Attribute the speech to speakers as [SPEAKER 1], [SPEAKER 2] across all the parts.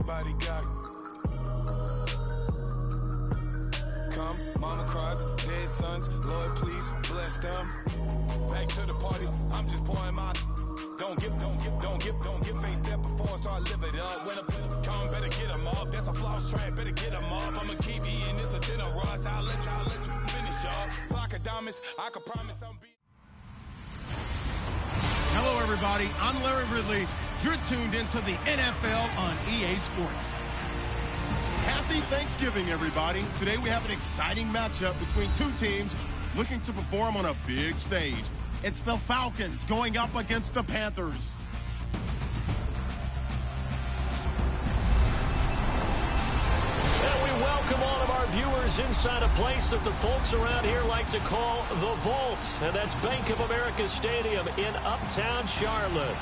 [SPEAKER 1] everybody got. Come, mama cries, dead sons, Lord please bless them. Back to the party, I'm just pouring my. Don't give face that before, so I live it up. When I come, better get them up. That's a floss track, better get them up. I'ma keep eating this a dinner rush. I'll let you finish up. Flock of diamonds, I can promise I'm be.
[SPEAKER 2] Hello, everybody. I'm Larry Ridley. You're tuned into the NFL on EA Sports. Happy Thanksgiving, everybody. Today we have an exciting matchup between two teams looking to perform on a big stage. It's the Falcons going up against the Panthers.
[SPEAKER 3] And we welcome all of our viewers inside a place that the folks around here like to call the Vault. And that's Bank of America Stadium in Uptown Charlotte.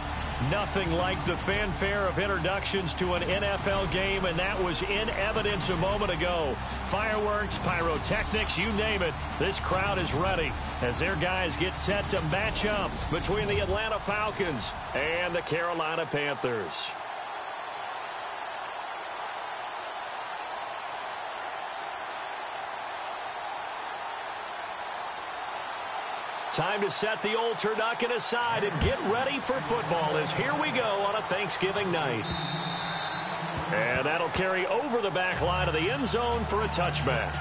[SPEAKER 3] Nothing like the fanfare of introductions to an NFL game, and that was in evidence a moment ago. Fireworks, pyrotechnics, you name it, this crowd is ready as their guys get set to match up between the Atlanta Falcons and the Carolina Panthers. Time to set the old turducken aside and get ready for football as here we go on a Thanksgiving night. And that'll carry over the back line of the end zone for a touchback.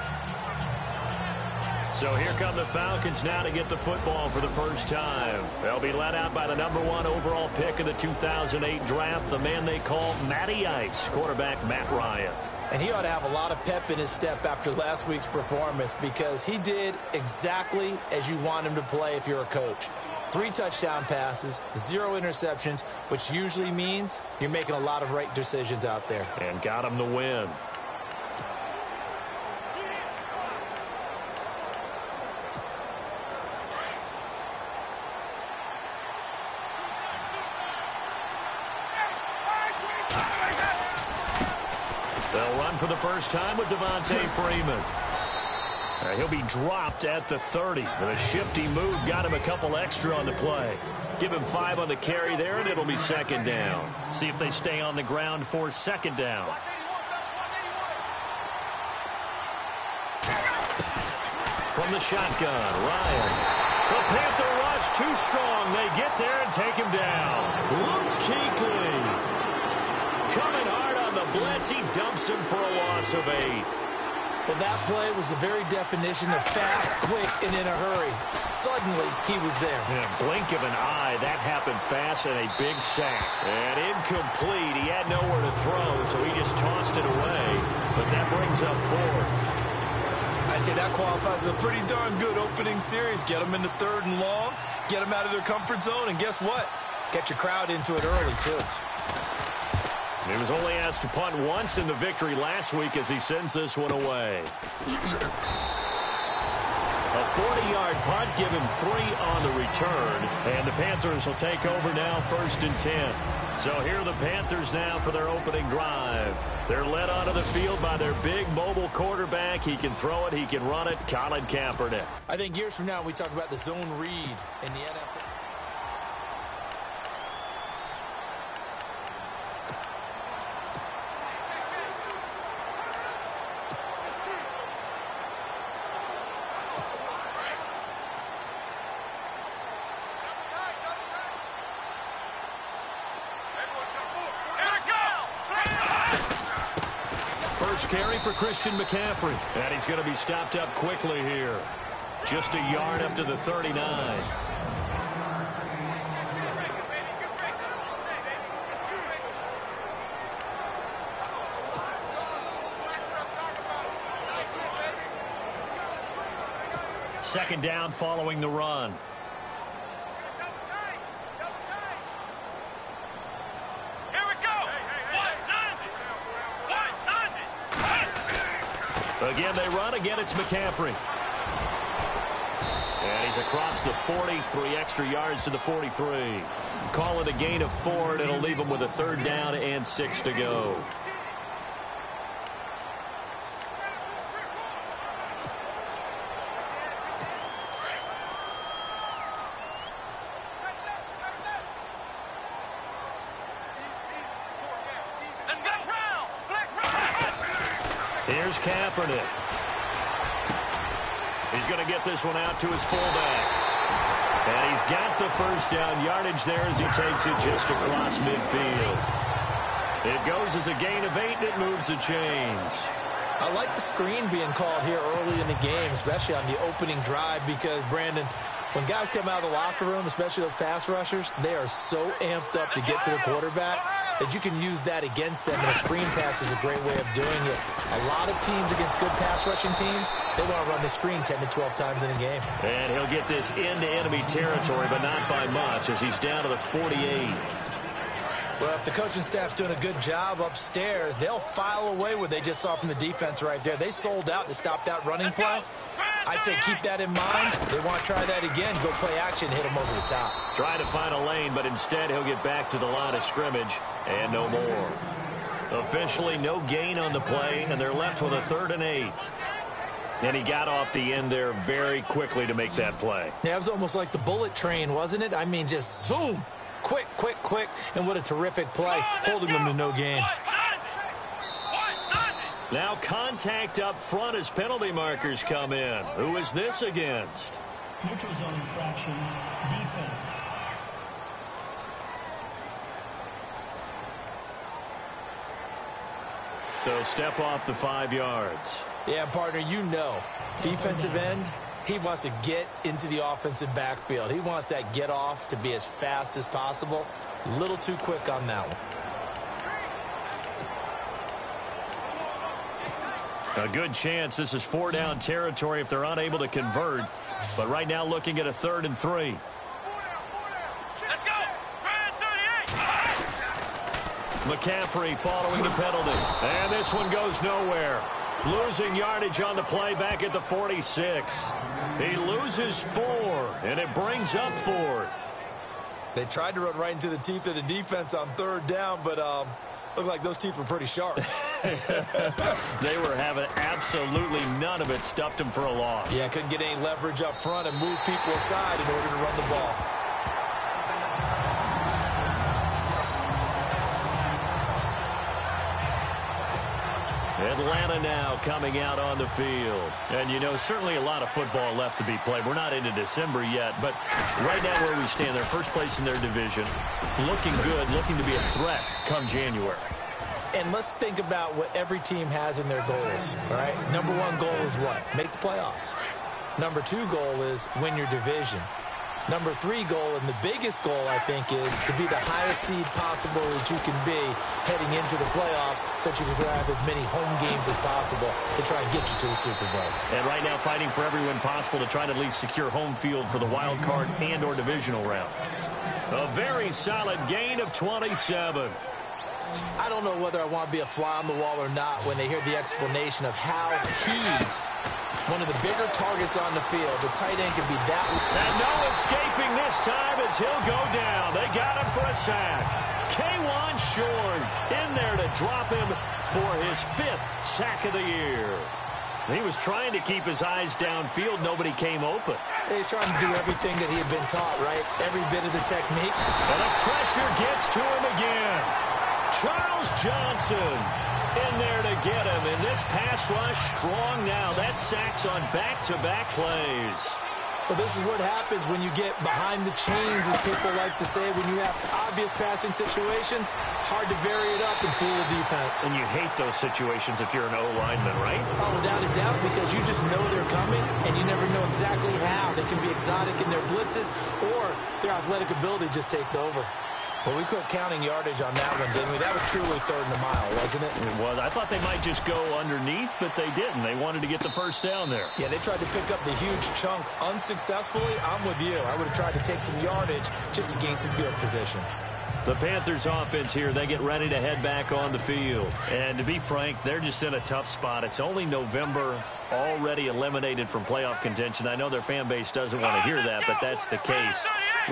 [SPEAKER 3] So here come the Falcons now to get the football for the first time. They'll be led out by the #1 overall pick of the 2008 draft, the man they call Matty Ice, quarterback Matt Ryan.
[SPEAKER 4] And he ought to have a lot of pep in his step after last week's performance because he did exactly as you want him to play if you're a coach. 3 touchdown passes, 0 interceptions, which usually means you're making a lot of right decisions out there.
[SPEAKER 3] And got him the win. They'll run for the first time with Devontae Freeman. He'll be dropped at the 30. And a shifty move got him a couple extra on the play. Give him 5 on the carry there, and it'll be second down. See if they stay on the ground for second down. From the shotgun, Ryan. The Panther rush too strong. They get there and take him down. Luke Kuechly coming hard on the blitz. He dumps him for a loss of 8.
[SPEAKER 4] Well, that play was the very definition of fast, quick, and in a hurry. Suddenly, he was there.
[SPEAKER 3] In a blink of an eye, that happened fast and a big sack. And incomplete. He had nowhere to throw, so he just tossed it away. But that brings up 4th.
[SPEAKER 4] I'd say that qualifies as a pretty darn good opening series. Get them into 3rd and long, get them out of their comfort zone, and guess what? Get your crowd into it early, too.
[SPEAKER 3] He was only asked to punt once in the victory last week as he sends this one away. A 40-yard punt, give him 3 on the return. And the Panthers will take over now 1st and 10. So here are the Panthers now for their opening drive. They're led onto the field by their big mobile quarterback. He can throw it, he can run it, Colin Kaepernick.
[SPEAKER 4] I think years from now we talk about the zone read in the NFL.
[SPEAKER 3] First carry for Christian McCaffrey. And he's going to be stopped up quickly here. Just a yard up to the 39. Second down following the run. Again, they run. Again, it's McCaffrey. And he's across the 40, 3 extra yards to the 43. Call it a gain of 4, and it'll leave him with a 3rd down and 6 to go. Here's Kaepernick. He's going to get this one out to his fullback. And he's got the first down yardage there as he takes it just across midfield. It goes as a gain of 8, and it moves the chains.
[SPEAKER 4] I like the screen being called here early in the game, especially on the opening drive, because, Brandon, when guys come out of the locker room, especially those pass rushers, they are so amped up to get to the quarterback that you can use that against them, and a screen pass is a great way of doing it. A lot of teams against good pass rushing teams, they want to run the screen 10 to 12 times in a game.
[SPEAKER 3] And he'll get this into enemy territory, but not by much, as he's down to the 48.
[SPEAKER 4] Well, if the coaching staff's doing a good job upstairs, they'll file away what they just saw from the defense right there. They sold out to stop that running play. I'd say keep that in mind. They want to try that again. Go play action, hit them over the top.
[SPEAKER 3] Trying to find a lane, but instead he'll get back to the line of scrimmage and no more. Officially no gain on the play, and they're left with a 3rd and 8. And he got off the end there very quickly to make that play.
[SPEAKER 4] Yeah, it was almost like the bullet train, wasn't it? I mean, just zoom. Quick, quick, quick. And what a terrific play, holding them to no gain.
[SPEAKER 3] Now contact up front as penalty markers come in. Who is this against?
[SPEAKER 5] Neutral zone infraction, defense.
[SPEAKER 3] So step off the 5 yards.
[SPEAKER 4] Yeah, partner, you know, defensive end, he wants to get into the offensive backfield. He wants that get off to be as fast as possible. A little too quick on that one.
[SPEAKER 3] A good chance this is 4-down territory if they're unable to convert. But right now looking at a 3rd and 3.
[SPEAKER 6] Let's go!
[SPEAKER 3] McCaffrey following the penalty. And this one goes nowhere. Losing yardage on the play back at the 46. He loses 4, and it brings up 4th.
[SPEAKER 4] They tried to run right into the teeth of the defense on 3rd down, but looked like those teeth were pretty sharp.
[SPEAKER 3] They were having absolutely none of it. Stuffed him for a loss.
[SPEAKER 4] Yeah, couldn't get any leverage up front and move people aside in order to run the ball.
[SPEAKER 3] Atlanta now coming out on the field. And, you know, certainly a lot of football left to be played. We're not into December yet, but right now where we stand, they're first place in their division. Looking good, looking to be a threat come January.
[SPEAKER 4] And let's think about what every team has in their goals, all right? Number 1 goal is what? Make the playoffs. Number 2 goal is win your division. Number 3 goal, and the biggest goal, I think, is to be the highest seed possible that you can be heading into the playoffs so that you can have as many home games as possible to try and get you to the Super Bowl.
[SPEAKER 3] And right now fighting for every win possible to try to at least secure home field for the wild card and or divisional round. A very solid gain of 27.
[SPEAKER 4] I don't know whether I want to be a fly on the wall or not when they hear the explanation of how he, one of the bigger targets on the field, the tight end can be that.
[SPEAKER 3] And no escaping this time as he'll go down. They got him for a sack. K'Wan Shorn in there to drop him for his 5th sack of the year. He was trying to keep his eyes downfield. Nobody came open.
[SPEAKER 4] He's trying to do everything that he had been taught, right? Every bit of the technique.
[SPEAKER 3] And the pressure gets to him again. Charles Johnson in there to get him. And this pass rush strong now. That sacks on back-to-back plays.
[SPEAKER 4] Well, this is what happens when you get behind the chains, as people like to say. When you have obvious passing situations, hard to vary it up and fool the defense.
[SPEAKER 3] And you hate those situations if you're an O-lineman, right?
[SPEAKER 4] Oh, without a doubt, because you just know they're coming, and you never know exactly how. They can be exotic in their blitzes, or their athletic ability just takes over. Well, we quit counting yardage on that one, didn't we? That was truly 3rd and a mile, wasn't it?
[SPEAKER 3] It was. I thought they might just go underneath, but they didn't. They wanted to get the first down there.
[SPEAKER 4] Yeah, they tried to pick up the huge chunk unsuccessfully. I'm with you. I would have tried to take some yardage just to gain some field position.
[SPEAKER 3] The Panthers offense here, they get ready to head back on the field. And to be frank, they're just in a tough spot. It's only November, already eliminated from playoff contention. I know their fan base doesn't want to hear that, but that's the case.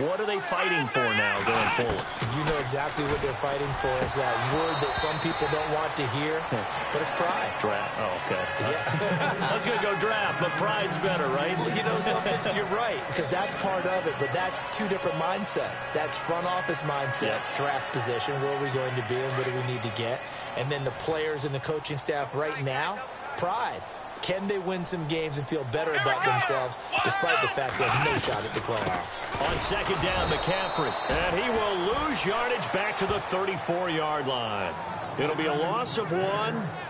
[SPEAKER 3] What are they fighting for now going forward?
[SPEAKER 4] You know exactly what they're fighting for. It's that word that some people don't want to hear, but it's pride.
[SPEAKER 3] Draft. Oh, okay.
[SPEAKER 4] Yeah.
[SPEAKER 3] I was going to go draft, but pride's better, right?
[SPEAKER 4] Well, you know something? You're right, because that's part of it, but that's 2 different mindsets. That's front office mindset, draft position, where are we going to be and what do we need to get? And then the players and the coaching staff right now, pride. Can they win some games and feel better about themselves despite the fact they have no shot at the playoffs?
[SPEAKER 3] On second down, McCaffrey. And he will lose yardage back to the 34-yard line. It'll be a loss of 1,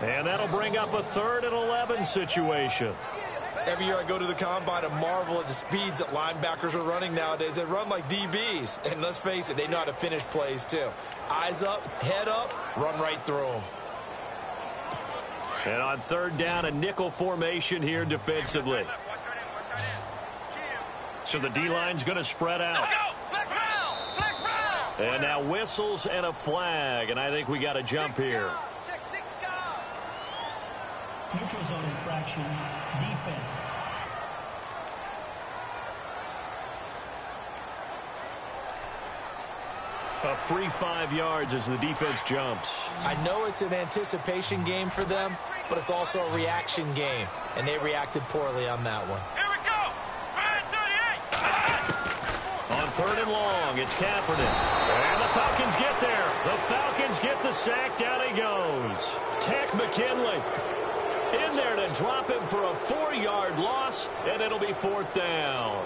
[SPEAKER 3] and that'll bring up a 3rd and 11 situation.
[SPEAKER 4] Every year I go to the combine and marvel at the speeds that linebackers are running nowadays. They run like DBs. And let's face it, they know how to finish plays too. Eyes up, head up, run right through them.
[SPEAKER 3] And on 3rd down, a nickel formation here defensively. So the D-line's going to spread out. And now whistles and a flag, and I think we got a jump here.
[SPEAKER 5] Neutral zone infraction, defense.
[SPEAKER 3] A free 5 yards as the defense jumps.
[SPEAKER 4] I know it's an anticipation game for them, but it's also a reaction game, and they reacted poorly on that one.
[SPEAKER 6] Here we go.
[SPEAKER 3] On 3rd and long, it's Kaepernick. And the Falcons get there. The Falcons get the sack. Down he goes. Tech McKinley in there to drop him for a 4-yard loss, and it'll be 4th down.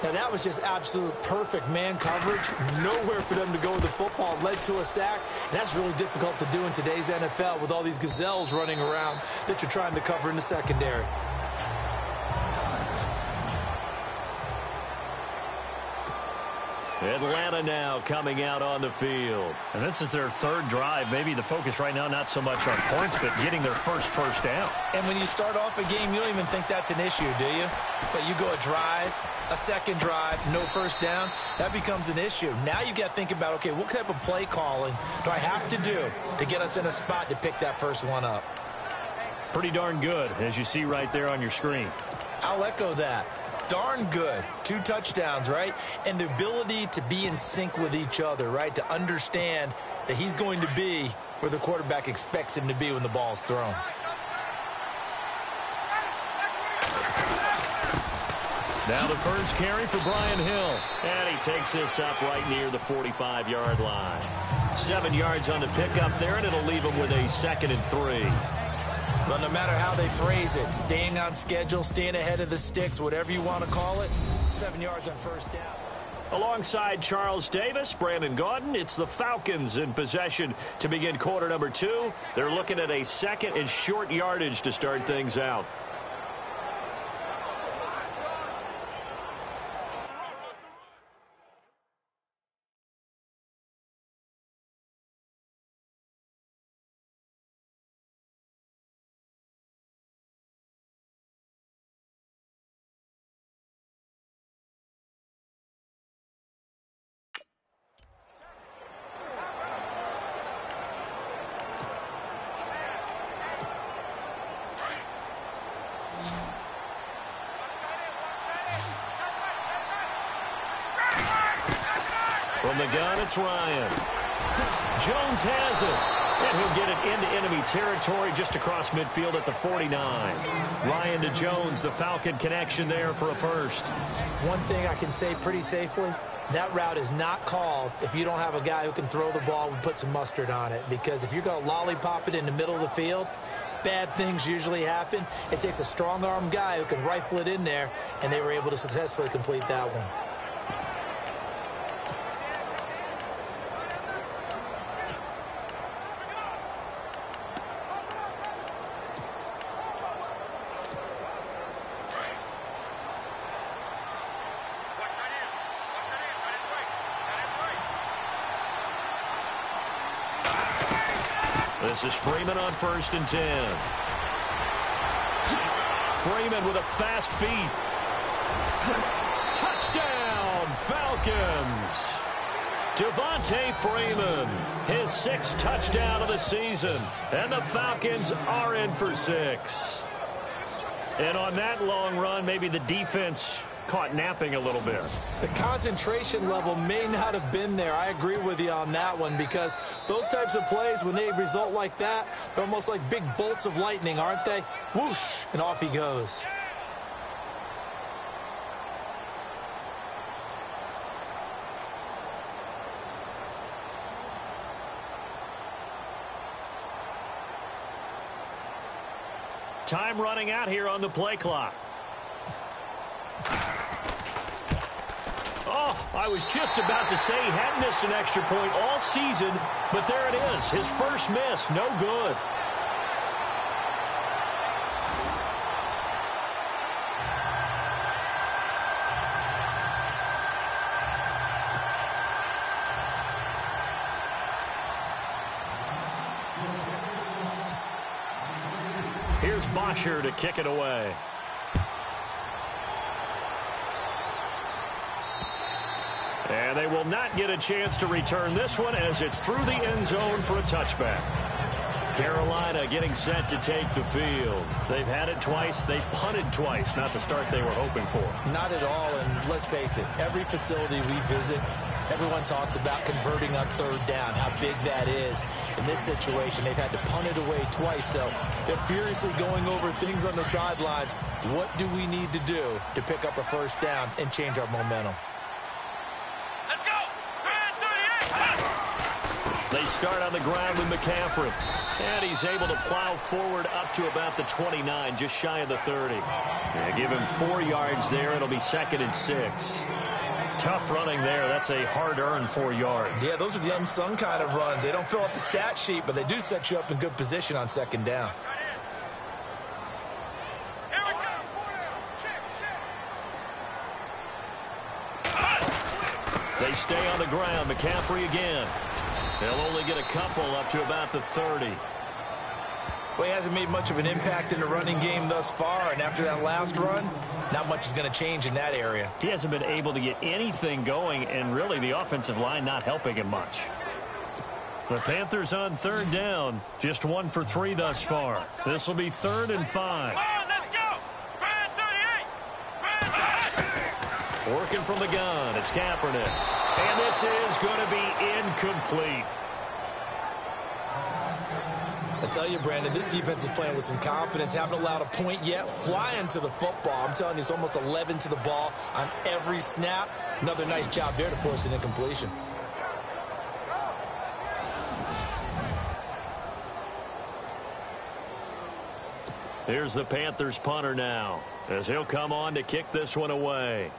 [SPEAKER 4] Now, that was just absolute perfect man coverage. Nowhere for them to go with the football. Led to a sack, and that's really difficult to do in today's NFL with all these gazelles running around that you're trying to cover in the secondary.
[SPEAKER 3] Atlanta now coming out on the field.
[SPEAKER 7] And this is their 3rd drive. Maybe the focus right now not so much on points, but getting their first down.
[SPEAKER 4] And when you start off a game, you don't even think that's an issue, do you? But you go a drive, a 2nd drive, no first down, that becomes an issue. Now you got to think about, okay, what type of play calling do I have to do to get us in a spot to pick that first one up?
[SPEAKER 7] Pretty darn good, as you see right there on your screen.
[SPEAKER 4] I'll echo that. Darn good. 2 touchdowns, right? And the ability to be in sync with each other, right? To understand that he's going to be where the quarterback expects him to be when the ball's thrown.
[SPEAKER 3] Now the first carry for Brian Hill. And he takes this up right near the 45-yard line. 7 yards on the pickup there, and it'll leave him with a 2nd and 3.
[SPEAKER 4] Well, no matter how they phrase it, staying on schedule, staying ahead of the sticks, whatever you want to call it, 7 yards on first down.
[SPEAKER 3] Alongside Charles Davis, Brandon Gaudin, it's the Falcons in possession to begin quarter number 2. They're looking at a 2nd and short yardage to start things out. From the gun, it's Ryan. Jones has it. And he'll get it into enemy territory just across midfield at the 49. Ryan to Jones, the Falcon connection there for a first.
[SPEAKER 4] One thing I can say pretty safely, that route is not called if you don't have a guy who can throw the ball and put some mustard on it. Because if you're going to lollipop it in the middle of the field, bad things usually happen. It takes a strong-arm guy who can rifle it in there, and they were able to successfully complete that one.
[SPEAKER 3] This is Freeman on 1st and 10. Freeman with a fast feet. Touchdown, Falcons. Devontae Freeman, his 6th touchdown of the season. And the Falcons are in for 6. And on that long run, maybe the defense caught napping a little bit.
[SPEAKER 4] The concentration level may not have been there. I agree with you on that one, because those types of plays, when they result like that, they're almost like big bolts of lightning, aren't they? Whoosh, and off he goes.
[SPEAKER 3] Time running out here on the play clock. Oh, I was just about to say he hadn't missed an extra point all season, but there it is. His first miss, no good. Here's Bosher to kick it away. And they will not get a chance to return this one as it's through the end zone for a touchback. Carolina getting set to take the field. They've had it twice. They've punted twice. Not the start they were hoping for.
[SPEAKER 4] Not at all, and let's face it, every facility we visit, everyone talks about converting on third down, how big that is. In this situation, they've had to punt it away twice, so they're furiously going over things on the sidelines. What do we need to do to pick up a first down and change our momentum?
[SPEAKER 6] Let's go!
[SPEAKER 3] They start on the ground with McCaffrey. And he's able to plow forward up to about the 29, just shy of the 30. Yeah, give him 4 yards there. It'll be 2nd and 6. Tough running there. That's a hard-earned 4 yards.
[SPEAKER 4] Yeah, those are the unsung kind of runs. They don't fill up the stat sheet, but they do set you up in good position on 2nd down.
[SPEAKER 6] Here we go! Check.
[SPEAKER 3] They stay on the ground. McCaffrey again. They'll only get a couple up to about the 30.
[SPEAKER 4] Well, he hasn't made much of an impact in the running game thus far, and after that last run, not much is going to change in that area.
[SPEAKER 3] He hasn't been able to get anything going, and really the offensive line not helping him much. The Panthers on 3rd down, just 1 for 3 thus far. This will be 3rd and 5.
[SPEAKER 6] Come on, let's go! Brand 38!
[SPEAKER 3] Working from the gun, it's Kaepernick. And this is going to be incomplete.
[SPEAKER 4] I tell you, Brandon, this defense is playing with some confidence. Haven't allowed a point yet. Flying to the football. I'm telling you, it's almost 11 to the ball on every snap. Another nice job there to force an incompletion.
[SPEAKER 3] Here's the Panthers punter now, as he'll come on to kick this one away.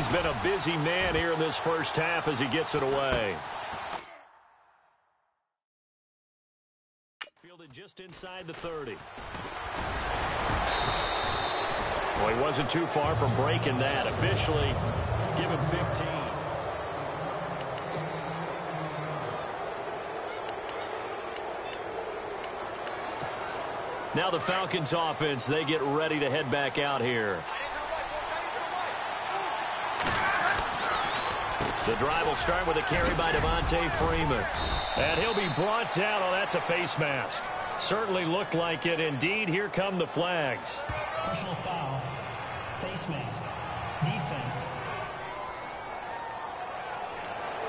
[SPEAKER 3] He's been a busy man here in this first half as he gets it away. Fielded just inside the 30. Well, he wasn't too far from breaking that. Officially, give him 15. Now the Falcons offense, they get ready to head back out here. The drive will start with a carry by Devontae Freeman. And he'll be brought down. Oh, that's a face mask. Certainly looked like it. Indeed, here come the flags.
[SPEAKER 5] Personal foul. Face mask. Defense.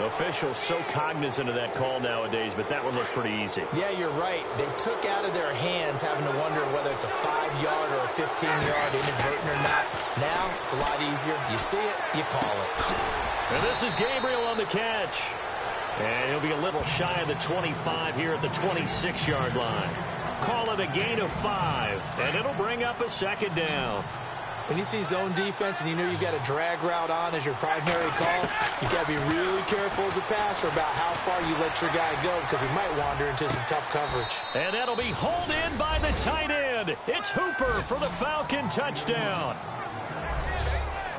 [SPEAKER 3] Officials so cognizant of that call nowadays, but that one looked pretty easy.
[SPEAKER 4] Yeah, you're right. They took out of their hands having to wonder whether it's a 5-yard or a 15-yard inadvertent or not. Now, it's a lot easier. You see it, you call it.
[SPEAKER 3] And this is Gabriel on the catch. And he'll be a little shy of the 25 here at the 26-yard line. Call it a gain of 5, and it'll bring up a second down.
[SPEAKER 4] When you see zone defense and you know you've got a drag route on as your primary call, you've got to be really careful as a passer about how far you let your guy go because he might wander into some tough coverage.
[SPEAKER 3] And that'll be hauled in by the tight end. It's Hooper for the Falcon touchdown.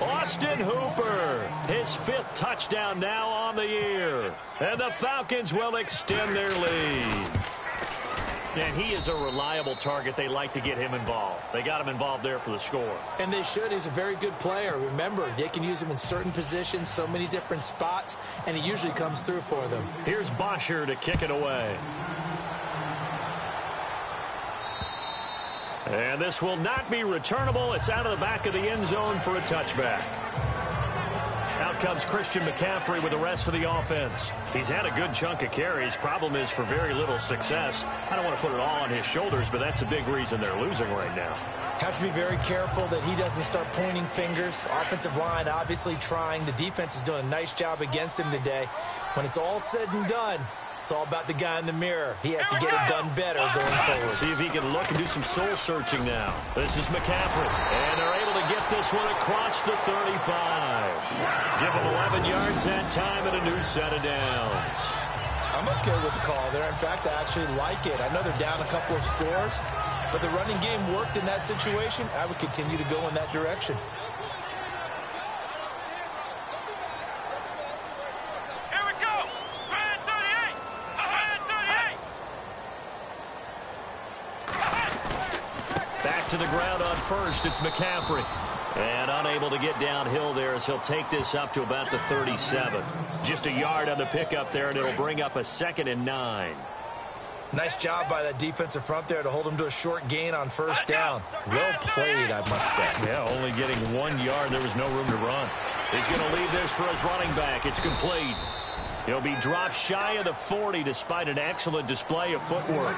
[SPEAKER 3] Austin Hooper, his 5th touchdown now on the year. And the Falcons will extend their lead. And he is a reliable target. They like to get him involved. They got him involved there for the score.
[SPEAKER 4] And they should. He's a very good player. Remember, they can use him in certain positions, so many different spots, and he usually comes through for them.
[SPEAKER 3] Here's Bosher to kick it away. And this will not be returnable. It's out of the back of the end zone for a touchback. Out comes Christian McCaffrey with the rest of the offense. He's had a good chunk of carries. Problem is for very little success. I don't want to put it all on his shoulders, but that's a big reason they're losing right now.
[SPEAKER 4] Have to be very careful that he doesn't start pointing fingers. Offensive line obviously trying. The defense is doing a nice job against him today. When it's all said and done, it's all about the guy in the mirror. He has to get it done better going forward.
[SPEAKER 3] See if he can look and do some soul searching now. This is McCaffrey. And they're able to get this one across the 35. Give him 11 yards that time and a new set of downs.
[SPEAKER 4] I'm okay with the call there. In fact, I actually like it. I know they're down a couple of scores, but the running game worked in that situation. I would continue to go in that direction.
[SPEAKER 3] To the ground on first, it's McCaffrey. And unable to get downhill there as he'll take this up to about the 37. Just a yard on the pickup there, and it'll bring up a 2nd and 9.
[SPEAKER 4] Nice job by that defensive front there to hold him to a short gain on first down. Well played, I must say.
[SPEAKER 3] Yeah, only getting 1 yard. There was no room to run. He's going to leave this for his running back. It's complete. He'll be dropped shy of the 40 despite an excellent display of footwork.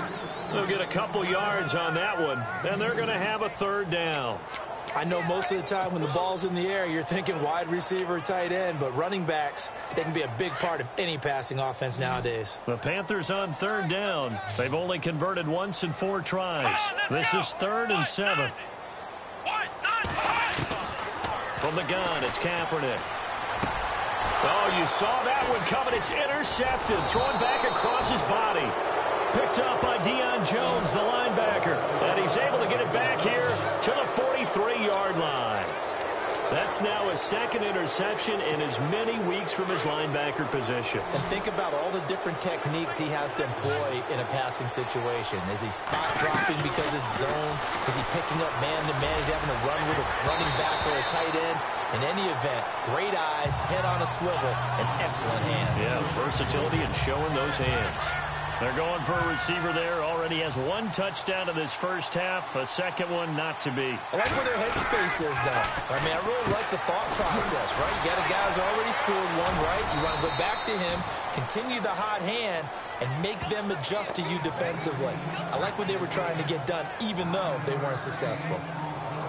[SPEAKER 3] They'll get a couple yards on that one, and they're going to have a 3rd down.
[SPEAKER 4] I know most of the time when the ball's in the air, you're thinking wide receiver, tight end, but running backs, they can be a big part of any passing offense nowadays.
[SPEAKER 3] The Panthers on 3rd down. They've only converted once in 4 tries. This is 3rd and 7. From the gun, it's Kaepernick. Oh, you saw that one coming. It's intercepted. Thrown back across his body. Picked up by Deion Jones, the linebacker. And he's able to get it back here to the 43-yard line. That's now his 2nd interception in as many weeks from his linebacker position.
[SPEAKER 4] And think about all the different techniques he has to employ in a passing situation. Is he spot dropping because it's zone? Is he picking up man-to-man? Is he having to run with a running back or a tight end? In any event, great eyes, head on a swivel, and excellent hands.
[SPEAKER 3] Yeah, versatility and showing those hands. They're going for a receiver there. Already has 1 touchdown in this first half. A 2nd one not to be.
[SPEAKER 4] I like where their headspace is, though. I mean, I really like the thought process, right? You got a guy who's already scored 1, right? You want to go back to him, continue the hot hand, and make them adjust to you defensively. I like what they were trying to get done, even though they weren't successful.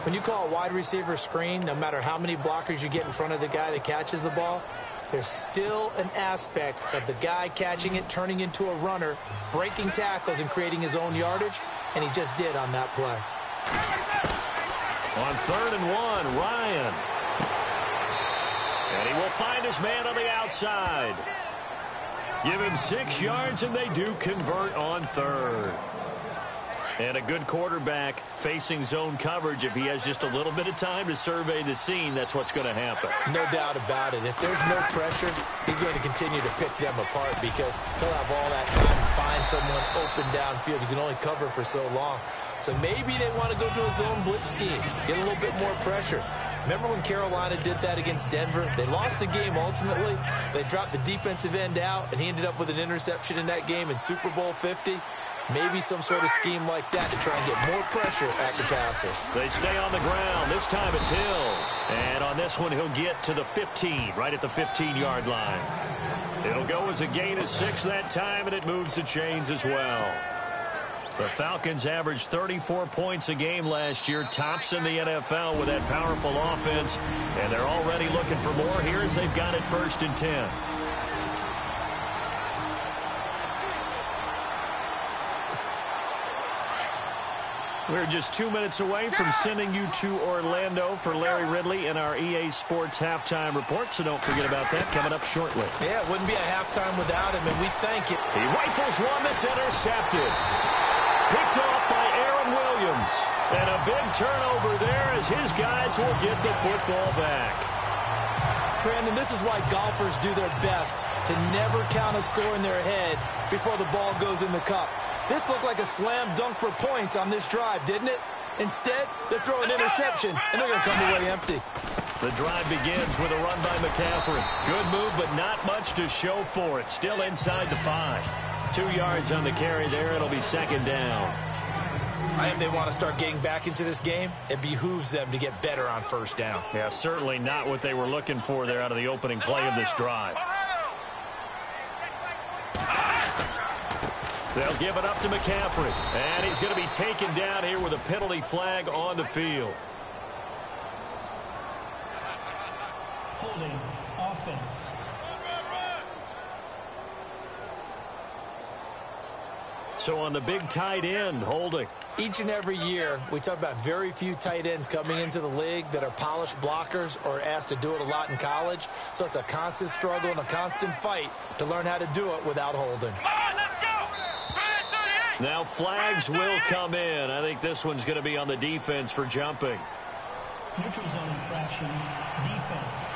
[SPEAKER 4] When you call a wide receiver screen, no matter how many blockers you get in front of the guy that catches the ball, there's still an aspect of the guy catching it, turning into a runner, breaking tackles and creating his own yardage, and he just did on that play.
[SPEAKER 3] On 3rd and 1, Ryan. find his man on the outside. Give him 6 yards, and they do convert on third. And a good quarterback facing zone coverage. If he has just a little bit of time to survey the scene, that's what's going to happen.
[SPEAKER 4] No doubt about it. If there's no pressure, he's going to continue to pick them apart because he'll have all that time to find someone open downfield. You can only cover for so long. So maybe they want to go to a zone blitz scheme, get a little bit more pressure. Remember when Carolina did that against Denver? They lost the game ultimately. They dropped the defensive end out, and he ended up with an interception in that game in Super Bowl 50. Maybe some sort of scheme like that to try and get more pressure at the passer.
[SPEAKER 3] They stay on the ground. This time it's Hill. And on this one, he'll get to the 15, right at the 15-yard line. It'll go as a gain of 6 that time, and it moves the chains as well. The Falcons averaged 34 points a game last year, tops in the NFL with that powerful offense. And they're already looking for more here as they've got it 1st and 10. We're just 2 minutes away from sending you to Orlando for Larry Ridley in our EA Sports Halftime Report, so don't forget about that coming up shortly.
[SPEAKER 4] Yeah, it wouldn't be a halftime without him, and we thank you.
[SPEAKER 3] He rifles one that's intercepted. Picked off by Aaron Williams. And a big turnover there as his guys will get the football back.
[SPEAKER 4] Brandon, this is why golfers do their best to never count a score in their head before the ball goes in the cup. This looked like a slam dunk for points on this drive, didn't it? Instead, they throw an interception, and they're going to come away empty.
[SPEAKER 3] The drive begins with a run by McCaffrey. Good move, but not much to show for it. Still inside the 5. 2 yards on the carry there. It'll be 2nd down.
[SPEAKER 4] If they want to start getting back into this game, it behooves them to get better on 1st down.
[SPEAKER 3] Yeah, certainly not what they were looking for there out of the opening play of this drive. They'll give it up to McCaffrey. And he's going to be taken down here with a penalty flag on the field.
[SPEAKER 5] Holding offense.
[SPEAKER 3] So on the big tight end, holding.
[SPEAKER 4] Each and every year, we talk about very few tight ends coming into the league that are polished blockers or asked to do it a lot in college. So it's a constant struggle and a constant fight to learn how to do it without holding.
[SPEAKER 3] Now flags will come in. I think this one's going to be on the defense for jumping.
[SPEAKER 5] Neutral zone infraction, defense.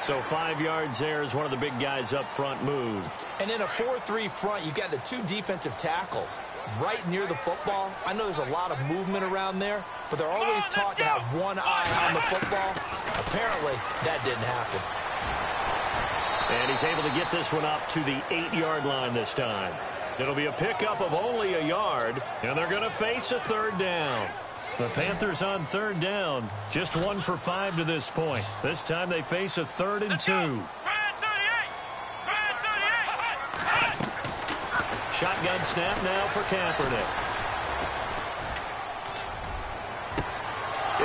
[SPEAKER 3] So 5 yards there as one of the big guys up front moved.
[SPEAKER 4] And in a 4-3 front, you've got the 2 defensive tackles right near the football. I know there's a lot of movement around there, but they're always taught to have one eye on the football. Apparently, that didn't happen.
[SPEAKER 3] And he's able to get this one up to the 8-yard line this time. It'll be a pickup of only a yard, and they're going to face a 3rd down. The Panthers on 3rd down, just 1 for 5 to this point. This time they face a 3rd and 2. Shotgun snap now for Kaepernick.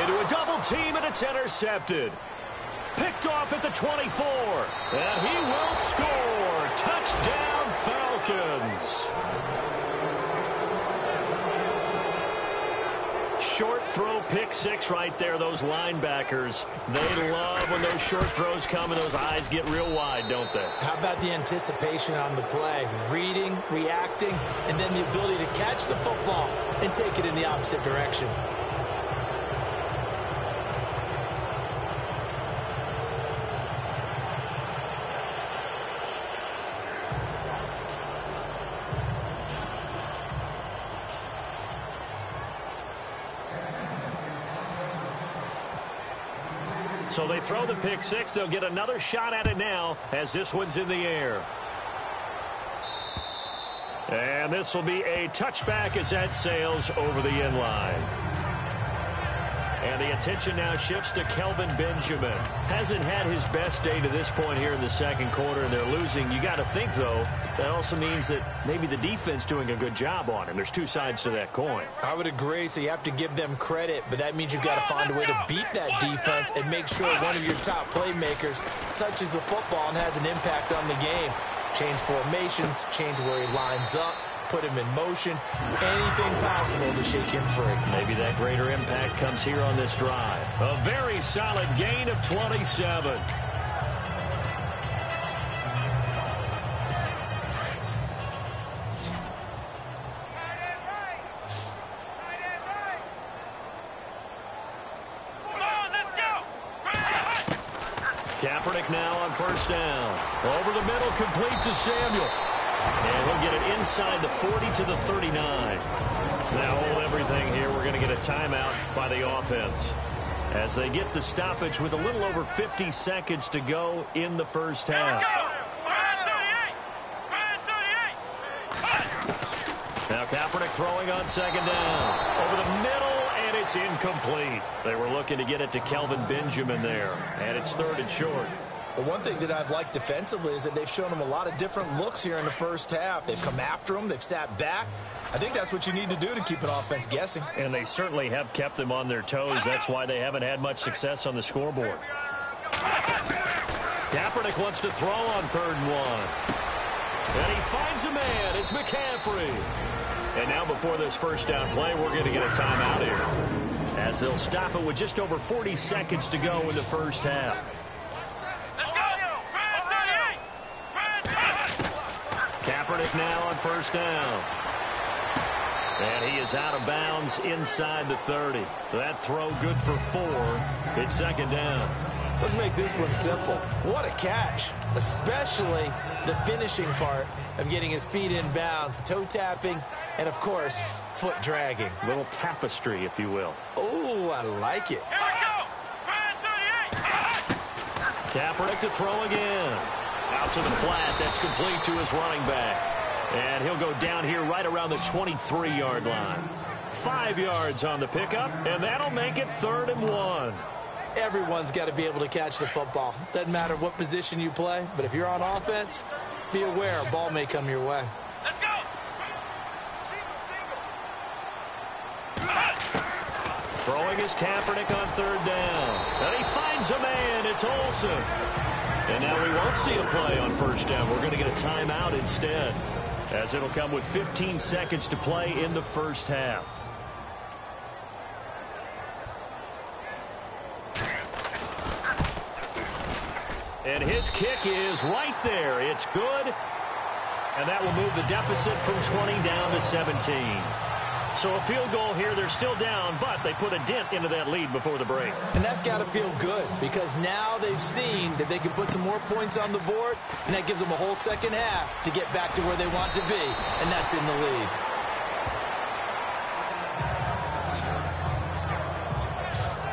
[SPEAKER 3] Into a double team, and it's intercepted. Picked off at the 24. And he will score. Touchdown, Falcons. Short throw, pick 6 right there. Those linebackers, they love when those short throws come and those eyes get real wide, don't they?
[SPEAKER 4] How about the anticipation on the play? Reading, reacting, and then the ability to catch the football and take it in the opposite direction.
[SPEAKER 3] So they throw the pick 6. They'll get another shot at it now as this one's in the air. And this will be a touchback as that sails over the end line. And the attention now shifts to Kelvin Benjamin. Hasn't had his best day to this point here in the 2nd quarter, and they're losing. You got to think, though, that also means that maybe the defense doing a good job on him. There's 2 sides to that coin.
[SPEAKER 4] I would agree, so you have to give them credit, but that means you've got to find a way to beat that defense and make sure one of your top playmakers touches the football and has an impact on the game. Change formations, change where he lines up, put him in motion, anything possible to shake him free.
[SPEAKER 3] Maybe that greater impact comes here on this drive. A very solid gain of 27. Kaepernick now on first down. Over the middle, complete to Samuel. And he'll get it inside the 40 to the 39. Now hold everything here. We're going to get a timeout by the offense as they get the stoppage with a little over 50 seconds to go in the first half. Now Kaepernick throwing on second down. Over the middle. It's incomplete. They were looking to get it to Kelvin Benjamin there, and it's third and short.
[SPEAKER 4] Well, one thing that I've liked defensively is that they've shown him a lot of different looks here in the first half. They've come after him. They've sat back. I think that's what you need to do to keep an offense guessing.
[SPEAKER 3] And they certainly have kept them on their toes. That's why they haven't had much success on the scoreboard. Kaepernick wants to throw on 3rd and 1. And he finds a man. It's McCaffrey. And now before this first down play, we're going to get a timeout here, as they'll stop it with just over 40 seconds to go in the first half. Kaepernick now on first down. And he is out of bounds inside the 30. That throw good for 4. It's second down.
[SPEAKER 4] Let's make this one simple. What a catch, especially the finishing part of getting his feet in bounds, toe tapping, and, of course, foot dragging.
[SPEAKER 3] A little tapestry, if you will.
[SPEAKER 4] Oh, I like it.
[SPEAKER 3] Kaepernick to throw again. Out to the flat. That's complete to his running back. And he'll go down here right around the 23-yard line. 5 yards on the pickup, and that'll make it 3rd and 1.
[SPEAKER 4] Everyone's got to be able to catch the football. Doesn't matter what position you play, but if you're on offense, be aware a ball may come your way.
[SPEAKER 6] Let's go.
[SPEAKER 3] Throwing is Kaepernick on 3rd down. And he finds a man. It's Olsen. And now we won't see a play on first down. We're going to get a timeout instead, as it'll come with 15 seconds to play in the first half. And his kick is right there. It's good. And that will move the deficit from 20 down to 17. So a field goal here. They're still down, but they put a dent into that lead before the break.
[SPEAKER 4] And that's got to feel good, because now they've seen that they can put some more points on the board, and that gives them a whole second half to get back to where they want to be, and that's in the lead.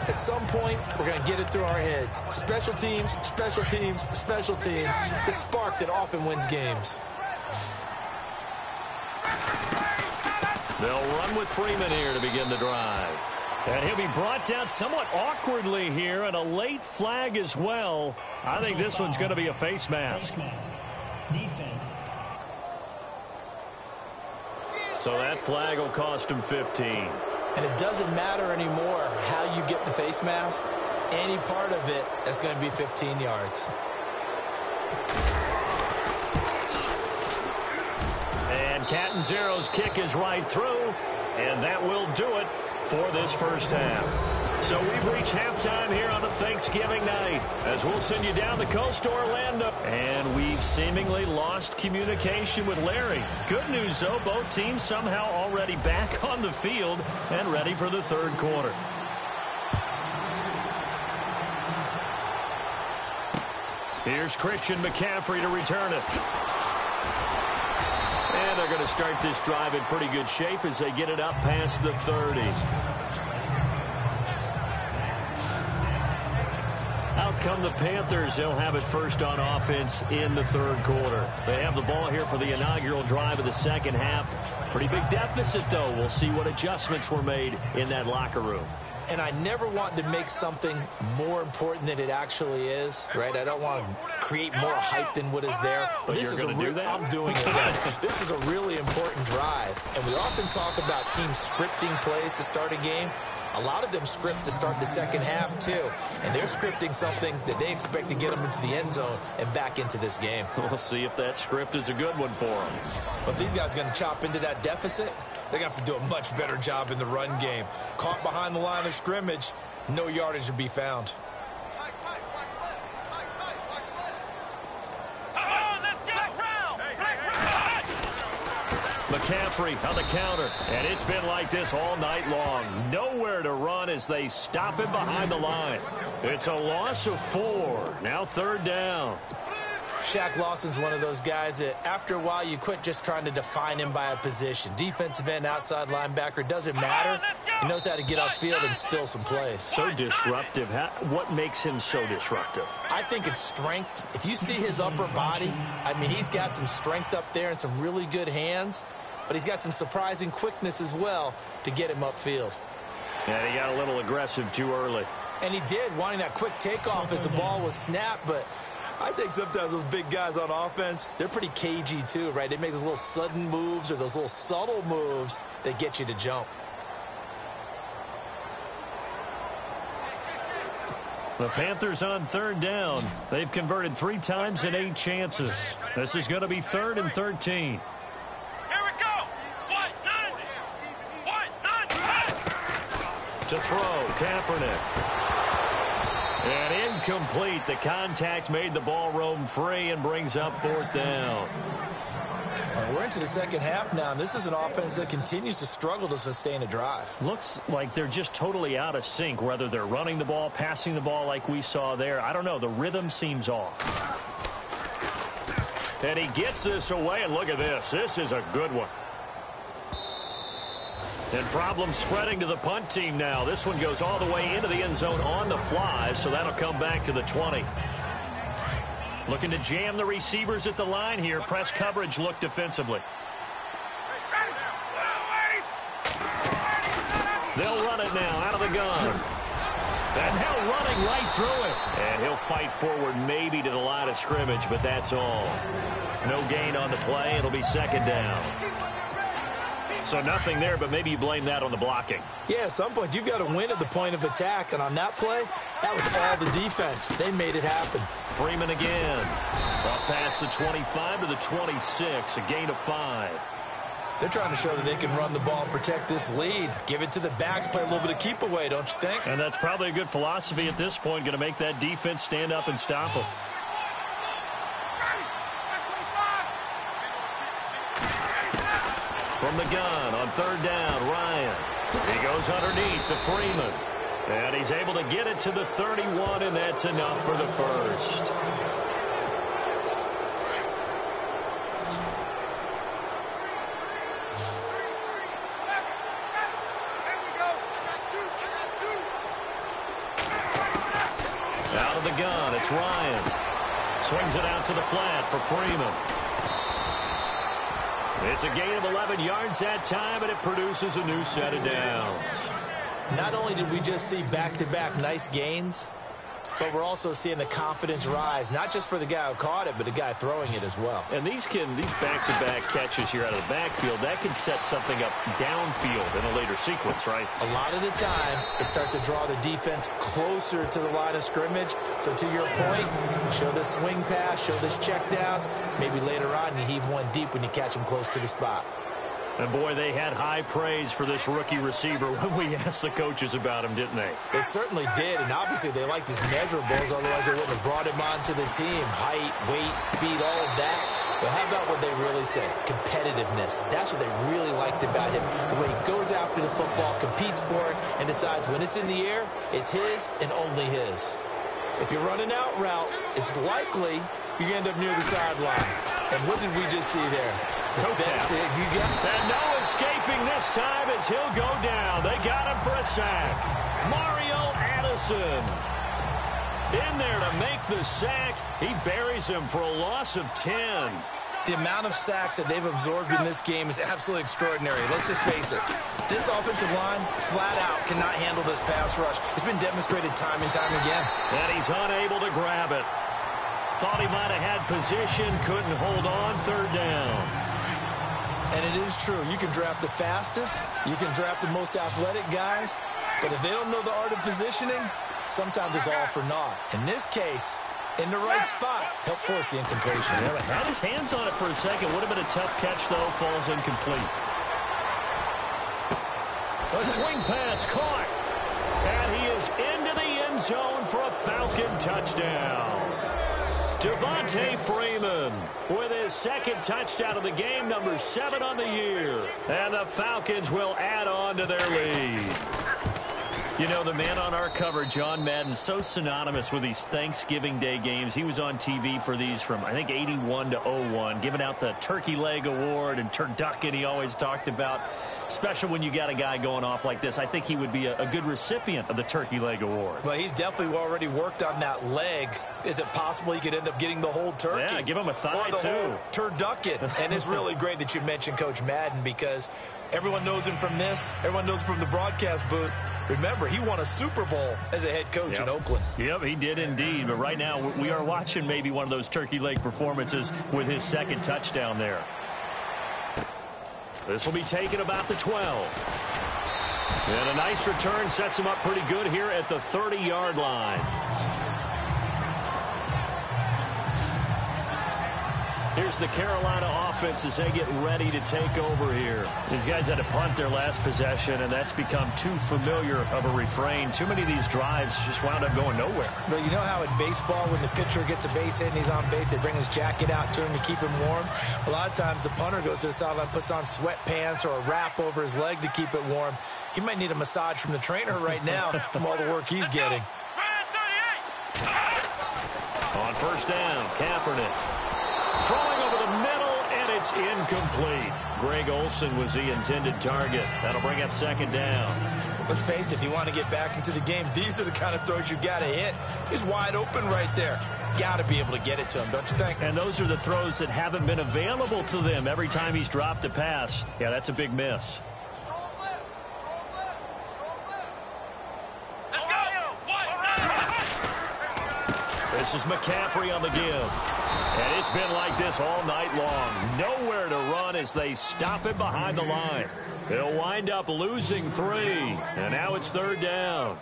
[SPEAKER 4] At some point, we're going to get it through our heads. Special teams, special teams, special teams. The spark that often wins games.
[SPEAKER 3] They'll run with Freeman here to begin the drive. And he'll be brought down somewhat awkwardly here, and a late flag as well. I think this one's going to be a face mask.
[SPEAKER 5] Defense.
[SPEAKER 3] So that flag will cost him 15.
[SPEAKER 4] And it doesn't matter anymore how you get the face mask. Any part of it is going to be 15 yards.
[SPEAKER 3] And Catanzero's kick is right through, and that will do it for this first half. So we've reached halftime here on a Thanksgiving night, as we'll send you down the coast to Orlando. And we've seemingly lost communication with Larry. Good news, though, both teams somehow already back on the field and ready for the third quarter. Here's Christian McCaffrey to return it. And they're going to start this drive in pretty good shape as they get it up past the 30. Out come the Panthers. They'll have it first on offense in the third quarter. They have the ball here for the inaugural drive of the second half. Pretty big deficit, though. We'll see what adjustments were made in that locker room.
[SPEAKER 4] And I never want to make something more important than it actually is, right? I don't want to create more hype than what is there.
[SPEAKER 3] But this is
[SPEAKER 4] do that? I'm doing it. This is a really important drive. And we often talk about teams scripting plays to start a game. A lot of them script to start the second half, too. And they're scripting something that they expect to get them into the end zone and back into this game.
[SPEAKER 3] We'll see if that script is a good one for them.
[SPEAKER 4] But these guys are going to chop into that deficit. They're going to have to do a much better job in the run game. Caught behind the line of scrimmage, no yardage to be found.
[SPEAKER 3] McCaffrey on the counter, and it's been like this all night long. Nowhere to run as they stop him behind the line. It's a loss of 4. Now 3rd down.
[SPEAKER 4] Shaq Lawson's one of those guys that after a while you quit just trying to define him by a position. Defensive end, outside linebacker, doesn't matter. He knows how to get upfield and spill some plays.
[SPEAKER 3] So disruptive. What makes him so disruptive?
[SPEAKER 4] I think it's strength. If you see his upper body, I mean, he's got some strength up there and some really good hands, but he's got some surprising quickness as well to get him upfield.
[SPEAKER 3] And he got a little aggressive too early.
[SPEAKER 4] And he did, wanting that quick takeoff as the ball was snapped, but I think sometimes those big guys on offense, they're pretty cagey too, right? They make those little sudden moves or those little subtle moves that get you to jump.
[SPEAKER 3] The Panthers on 3rd down. They've converted 3 times in 8 chances. This is going to be 3rd and 13. To throw, Kaepernick. And incomplete. The contact made the ball roam free and brings up 4th down.
[SPEAKER 4] We're into the second half now, and this is an offense that continues to struggle to sustain a drive.
[SPEAKER 3] Looks like they're just totally out of sync, whether they're running the ball, passing the ball like we saw there. I don't know. The rhythm seems off. And he gets this away, and look at this. This is a good one. And problems spreading to the punt team now. This one goes all the way into the end zone on the fly, so that'll come back to the 20. Looking to jam the receivers at the line here. Press coverage look defensively. They'll run it now out of the gun. And now running right through it. And he'll fight forward maybe to the line of scrimmage, but that's all. No gain on the play. It'll be 2nd down. So nothing there, but maybe you blame that on the blocking.
[SPEAKER 4] Yeah, at some point, you've got to win at the point of attack. And on that play, that was all the defense. They made it happen.
[SPEAKER 3] Freeman again. Up past the 25 to the 26, a gain of 5.
[SPEAKER 4] They're trying to show that they can run the ball, protect this lead. Give it to the backs, play a little bit of keep away, don't you think?
[SPEAKER 3] And that's probably a good philosophy at this point, going to make that defense stand up and stop them. From the gun on 3rd down, Ryan. He goes underneath to Freeman. And he's able to get it to the 31, and that's enough for the first. Out of the gun, it's Ryan. Swings it out to the flat for Freeman. It's a gain of 11 yards that time, and it produces a new set of downs.
[SPEAKER 4] Not only did we just see back-to-back nice gains, but we're also seeing the confidence rise, not just for the guy who caught it, but the guy throwing it as well.
[SPEAKER 3] And these back-to-back catches here out of the backfield, that can set something up downfield in a later sequence, right?
[SPEAKER 4] A lot of the time, it starts to draw the defense closer to the line of scrimmage. So to your point, show this swing pass, show this check down. Maybe later on, you heave one deep when you catch him close to the spot.
[SPEAKER 3] And, boy, they had high praise for this rookie receiver when we asked the coaches about him, didn't they?
[SPEAKER 4] They certainly did, and obviously they liked his measurables, otherwise they wouldn't have brought him onto the team. Height, weight, speed, all of that. But how about what they really said? Competitiveness. That's what they really liked about him. The way he goes after the football, competes for it, and decides when it's in the air, it's his and only his. If you're running out route, it's likely you end up near the sideline. And what did we just see there?
[SPEAKER 3] And no escaping this time as he'll go down. They got him for a sack. Mario Addison in there to make the sack. He buries him for a loss of 10.
[SPEAKER 4] The amount of sacks that they've absorbed in this game is absolutely extraordinary. Let's just face it. This offensive line, flat out, cannot handle this pass rush. It's been demonstrated time and time again.
[SPEAKER 3] And he's unable to grab it. Thought he might have had position, couldn't hold on, 3rd down.
[SPEAKER 4] And it is true. You can draft the fastest. You can draft the most athletic guys. But if they don't know the art of positioning, sometimes it's all for naught. In this case, in the right spot, help force the incompletion.
[SPEAKER 7] Yeah, but had his hands on it for a second. Would have been a tough catch, though. Falls incomplete. A swing pass caught. And he is into the end zone for a Falcon touchdown. Devontae Freeman with his second touchdown of the game, number 7 on the year. And the Falcons will add on to their lead. You know, the man on our cover, John Madden, so synonymous with these Thanksgiving Day games. He was on TV for these from, I think, 81 to 01, giving out the Turkey Leg Award and turducken he always talked about. Special when you got a guy going off like this. I think he would be a good recipient of the Turkey Leg Award.
[SPEAKER 4] Well, he's definitely already worked on that leg. Is it possible he could end up getting the whole turkey?
[SPEAKER 7] Yeah, give him a thigh,
[SPEAKER 4] or the
[SPEAKER 7] too.
[SPEAKER 4] Whole turducken. And it's really great that you mentioned Coach Madden, because everyone knows him from this. Everyone knows him from the broadcast booth. Remember, he won a Super Bowl as a head coach in Oakland.
[SPEAKER 7] Yep, he did indeed. But right now, we are watching maybe one of those turkey leg performances with his second touchdown there. This will be taken about the 12. And a nice return sets him up pretty good here at the 30-yard line. Here's the Carolina offense as they get ready to take over here. These guys had to punt their last possession, and that's become too familiar of a refrain. Too many of these drives just wound up going nowhere.
[SPEAKER 4] But you know how in baseball, when the pitcher gets a base hit and he's on base, they bring his jacket out to him to keep him warm? A lot of times the punter goes to the sideline, puts on sweatpants or a wrap over his leg to keep it warm. He might need a massage from the trainer right now from all the work he's getting.
[SPEAKER 7] On first down, Kaepernick. Throwing over the middle, and it's incomplete. Greg Olsen was the intended target. That'll bring up second down.
[SPEAKER 4] Let's face it, if you want to get back into the game, these are the kind of throws you got to hit. He's wide open right there. Got to be able to get it to him, don't you think?
[SPEAKER 7] And those are the throws that haven't been available to them every time he's dropped a pass. Yeah, that's a big miss. This is McCaffrey on the give. And it's been like this all night long. Nowhere to run as they stop him behind the line. They'll wind up losing 3. And now it's third down.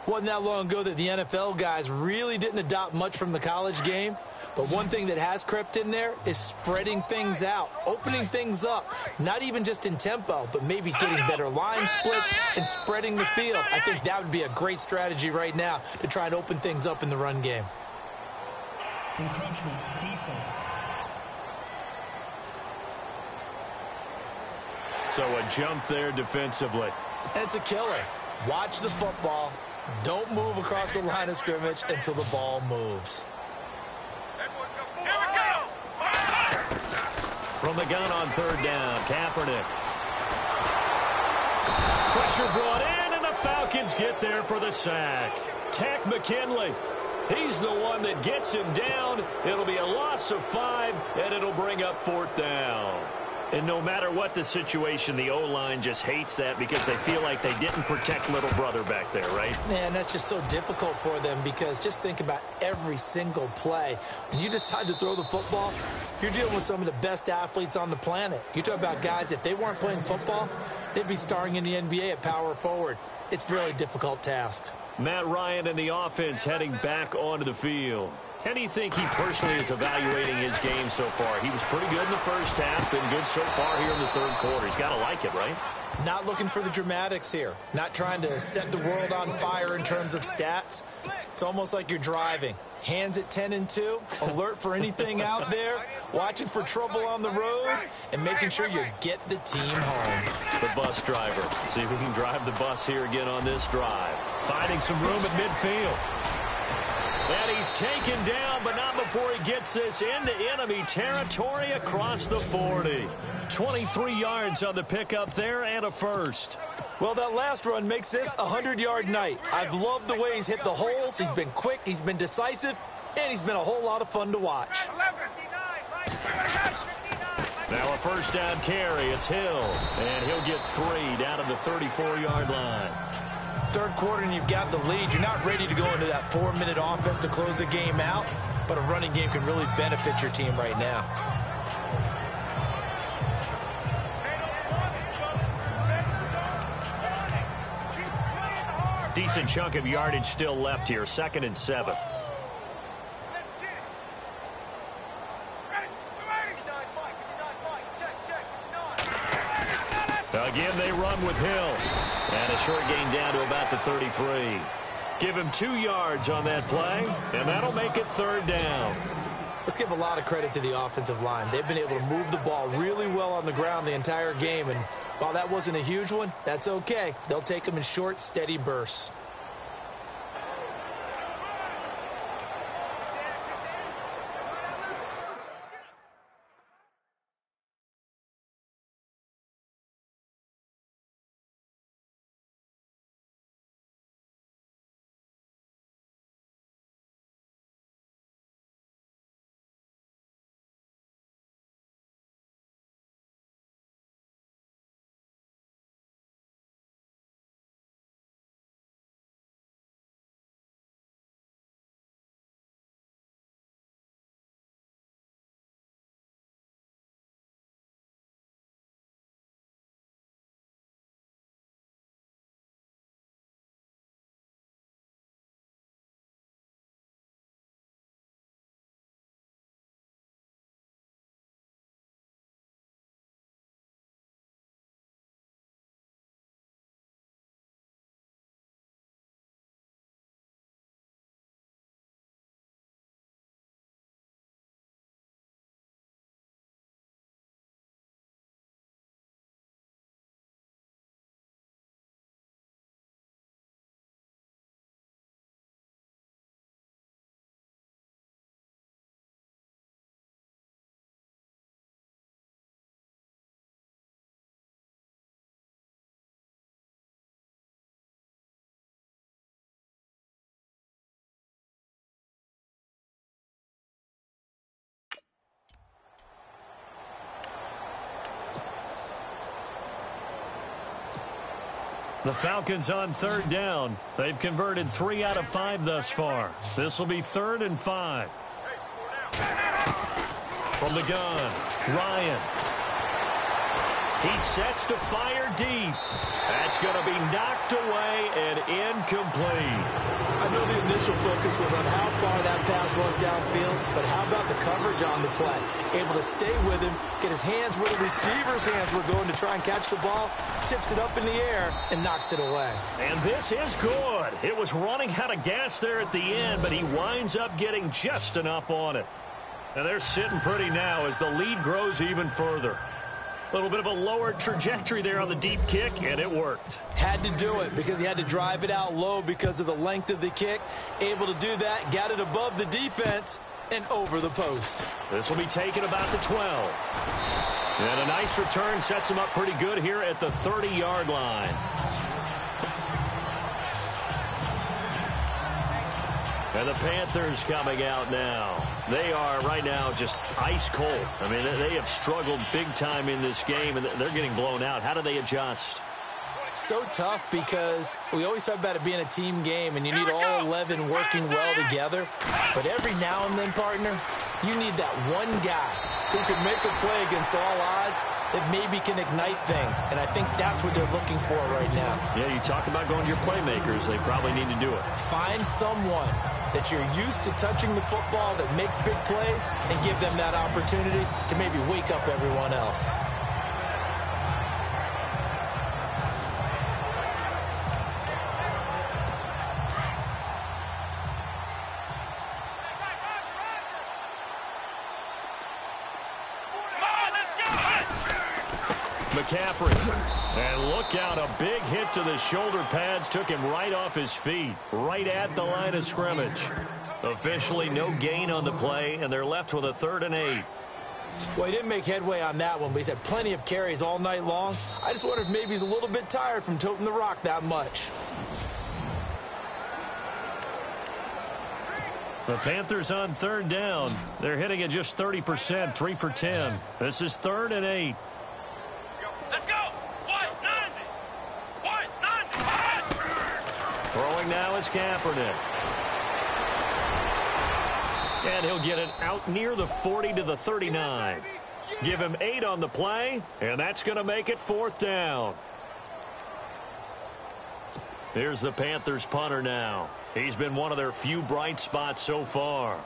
[SPEAKER 4] Wasn't that long ago that the NFL guys really didn't adopt much from the college game. But one thing that has crept in there is spreading things out, opening things up, not even just in tempo, but maybe getting better line splits and spreading the field. I think that would be a great strategy right now to try and open things up in the run game.
[SPEAKER 5] Encroachment defense.
[SPEAKER 7] So a jump there defensively.
[SPEAKER 4] And it's a killer. Watch the football. Don't move across the line of scrimmage until the ball moves.
[SPEAKER 7] From the gun on third down, Kaepernick. Pressure brought in, and the Falcons get there for the sack. Takk McKinley. He's the one that gets him down. It'll be a loss of 5, and it'll bring up fourth down. And no matter what the situation, the O-line just hates that because they feel like they didn't protect little brother back there, right?
[SPEAKER 4] Man, that's just so difficult for them because just think about every single play. When you decide to throw the football, you're dealing with some of the best athletes on the planet. You talk about guys, if they weren't playing football, they'd be starring in the NBA at power forward. It's a really difficult task.
[SPEAKER 7] Matt Ryan and the offense heading back onto the field. How do you think he personally is evaluating his game so far? He was pretty good in the first half, been good so far here in the third quarter. He's got to like it, right?
[SPEAKER 4] Not looking for the dramatics here. Not trying to set the world on fire in terms of stats. It's almost like you're driving. Hands at 10 and 2, alert for anything out there, watching for trouble on the road, and making sure you get the team home.
[SPEAKER 7] The bus driver. See if we can drive the bus here again on this drive. Finding some room at midfield. And he's taken down, but not before he gets this into enemy territory across the 40. 23 yards on the pickup there and a first.
[SPEAKER 4] Well, that last run makes this a 100-yard night. I've loved the way he's hit the holes. He's been quick, he's been decisive, and he's been a whole lot of fun to watch.
[SPEAKER 7] Now a first down carry. It's Hill, and he'll get 3 down to the 34-yard line.
[SPEAKER 4] Third quarter and you've got the lead. You're not ready to go into that 4-minute offense to close the game out, but a running game can really benefit your team right now.
[SPEAKER 3] decent chunk of yardage still left here. 2nd and 7. Again, they run with Hill. And a short gain down to about the 33. Give him 2 yards on that play, and that'll make it 3rd down.
[SPEAKER 4] Let's give a lot of credit to the offensive line. They've been able to move the ball really well on the ground the entire game, and while that wasn't a huge one, that's okay. They'll take them in short, steady bursts.
[SPEAKER 3] The Falcons on 3rd down. They've converted 3 out of 5 thus far. This will be 3rd and 5. From the gun, Ryan. He sets to fire deep. That's going to be knocked away and incomplete.
[SPEAKER 4] I know the initial focus was on how far that pass was downfield, but how about the coverage on the play? Able to stay with him, get his hands where the receiver's hands were going to try and catch the ball, tips it up in the air, and knocks it away.
[SPEAKER 3] And this is good. It was running out of gas there at the end, but he winds up getting just enough on it. And they're sitting pretty now as the lead grows even further. A little bit of a lower trajectory there on the deep kick, and it worked.
[SPEAKER 4] Had to do it because he had to drive it out low because of the length of the kick. Able to do that, got it above the defense, and over the post.
[SPEAKER 3] This will be taken about the 12. And a nice return sets him up pretty good here at the 30-yard line. And the Panthers coming out now. They are right now just ice cold. I mean, they have struggled big time in this game, and they're getting blown out. How do they adjust?
[SPEAKER 4] So tough because we always talk about it being a team game, and you need all 11 working well together. But every now and then, partner, you need that one guy who can make a play against all odds that maybe can ignite things. And I think that's what they're looking for right now.
[SPEAKER 3] Yeah, you talk about going to your playmakers. They probably need to do it.
[SPEAKER 4] Find someone that you're used to touching the football that makes big plays and give them that opportunity to maybe wake up everyone else.
[SPEAKER 3] McCaffrey. And look out, a big hit to the shoulder pads took him right off his feet, right at the line of scrimmage. Officially no gain on the play, and they're left with a 3rd and 8.
[SPEAKER 4] Well, he didn't make headway on that one, but he's had plenty of carries all night long. I just wonder if maybe he's a little bit tired from toting the rock that much.
[SPEAKER 3] The Panthers on 3rd down. They're hitting at just 30%, 3 for 10. This is 3rd and 8.
[SPEAKER 6] Let's go! White 90! White 90!
[SPEAKER 3] Throwing now is Kaepernick. And he'll get it out near the 40 to the 39. Give him 8 on the play, and that's going to make it 4th down. Here's the Panthers punter now. He's been one of their few bright spots so far.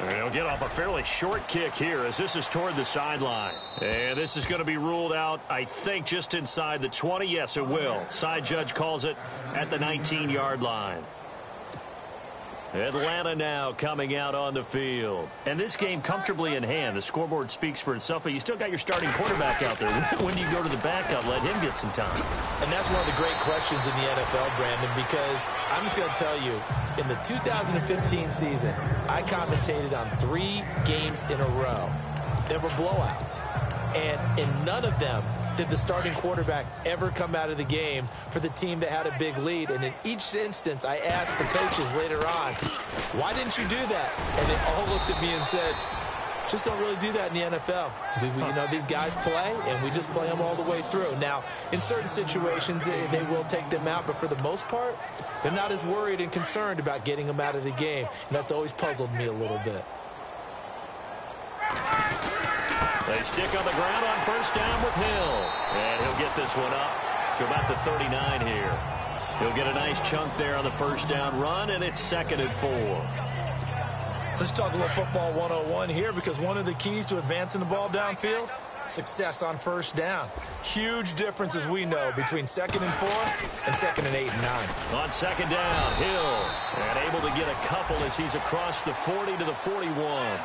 [SPEAKER 3] He'll get off a fairly short kick here as this is toward the sideline. And this is going to be ruled out, I think, just inside the 20. Yes, it will. Side judge calls it at the 19-yard line. Atlanta now coming out on the field. And this game comfortably in hand. The scoreboard speaks for itself, but you still got your starting quarterback out there. When do you go to the backup, let him get some time?
[SPEAKER 4] And that's one of the great questions in the NFL, Brandon, because I'm just going to tell you, in the 2015 season, I commentated on 3 games in a row. There were blowouts. And in none of them did the starting quarterback ever come out of the game for the team that had a big lead. And in each instance, I asked the coaches later on, why didn't you do that? And they all looked at me and said, just don't really do that in the NFL. You know, these guys play, and we just play them all the way through. Now, in certain situations, they will take them out, but for the most part, they're not as worried and concerned about getting them out of the game. And that's always puzzled me a little bit.
[SPEAKER 3] They stick on the ground on first down with Hill. And he'll get this one up to about the 39 here. He'll get a nice chunk there on the first down run, and it's 2nd and 4.
[SPEAKER 4] Let's talk a little football 101 here, because one of the keys to advancing the ball downfield, success on first down. Huge difference, as we know, between 2nd and 4 and 2nd and 8 and 9.
[SPEAKER 3] On 2nd down, Hill. And able to get a couple as he's across the 40 to the 41.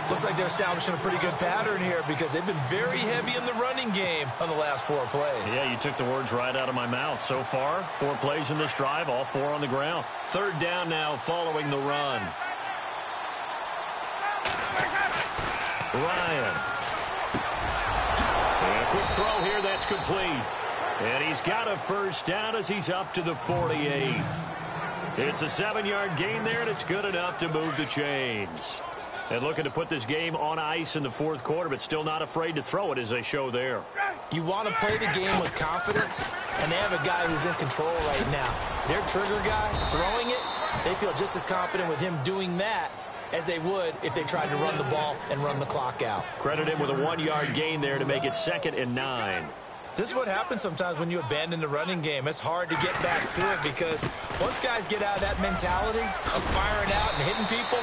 [SPEAKER 4] Looks like they're establishing a pretty good pattern here, because they've been very heavy in the running game on the last 4 plays.
[SPEAKER 3] Yeah, you took the words right out of my mouth. So far, 4 plays in this drive, all 4 on the ground. 3rd down now following the run. Ryan. And a quick throw here, that's complete. And he's got a first down as he's up to the 48. It's a 7-yard gain there, and it's good enough to move the chains. And looking to put this game on ice in the 4th quarter, but still not afraid to throw it as they show there.
[SPEAKER 4] You want to play the game with confidence, and they have a guy who's in control right now. Their trigger guy, throwing it, they feel just as confident with him doing that as they would if they tried to run the ball and run the clock out.
[SPEAKER 3] Credit him with a 1-yard gain there to make it 2nd and 9.
[SPEAKER 4] This is what happens sometimes when you abandon the running game. It's hard to get back to it, because once guys get out of that mentality of firing out and hitting people,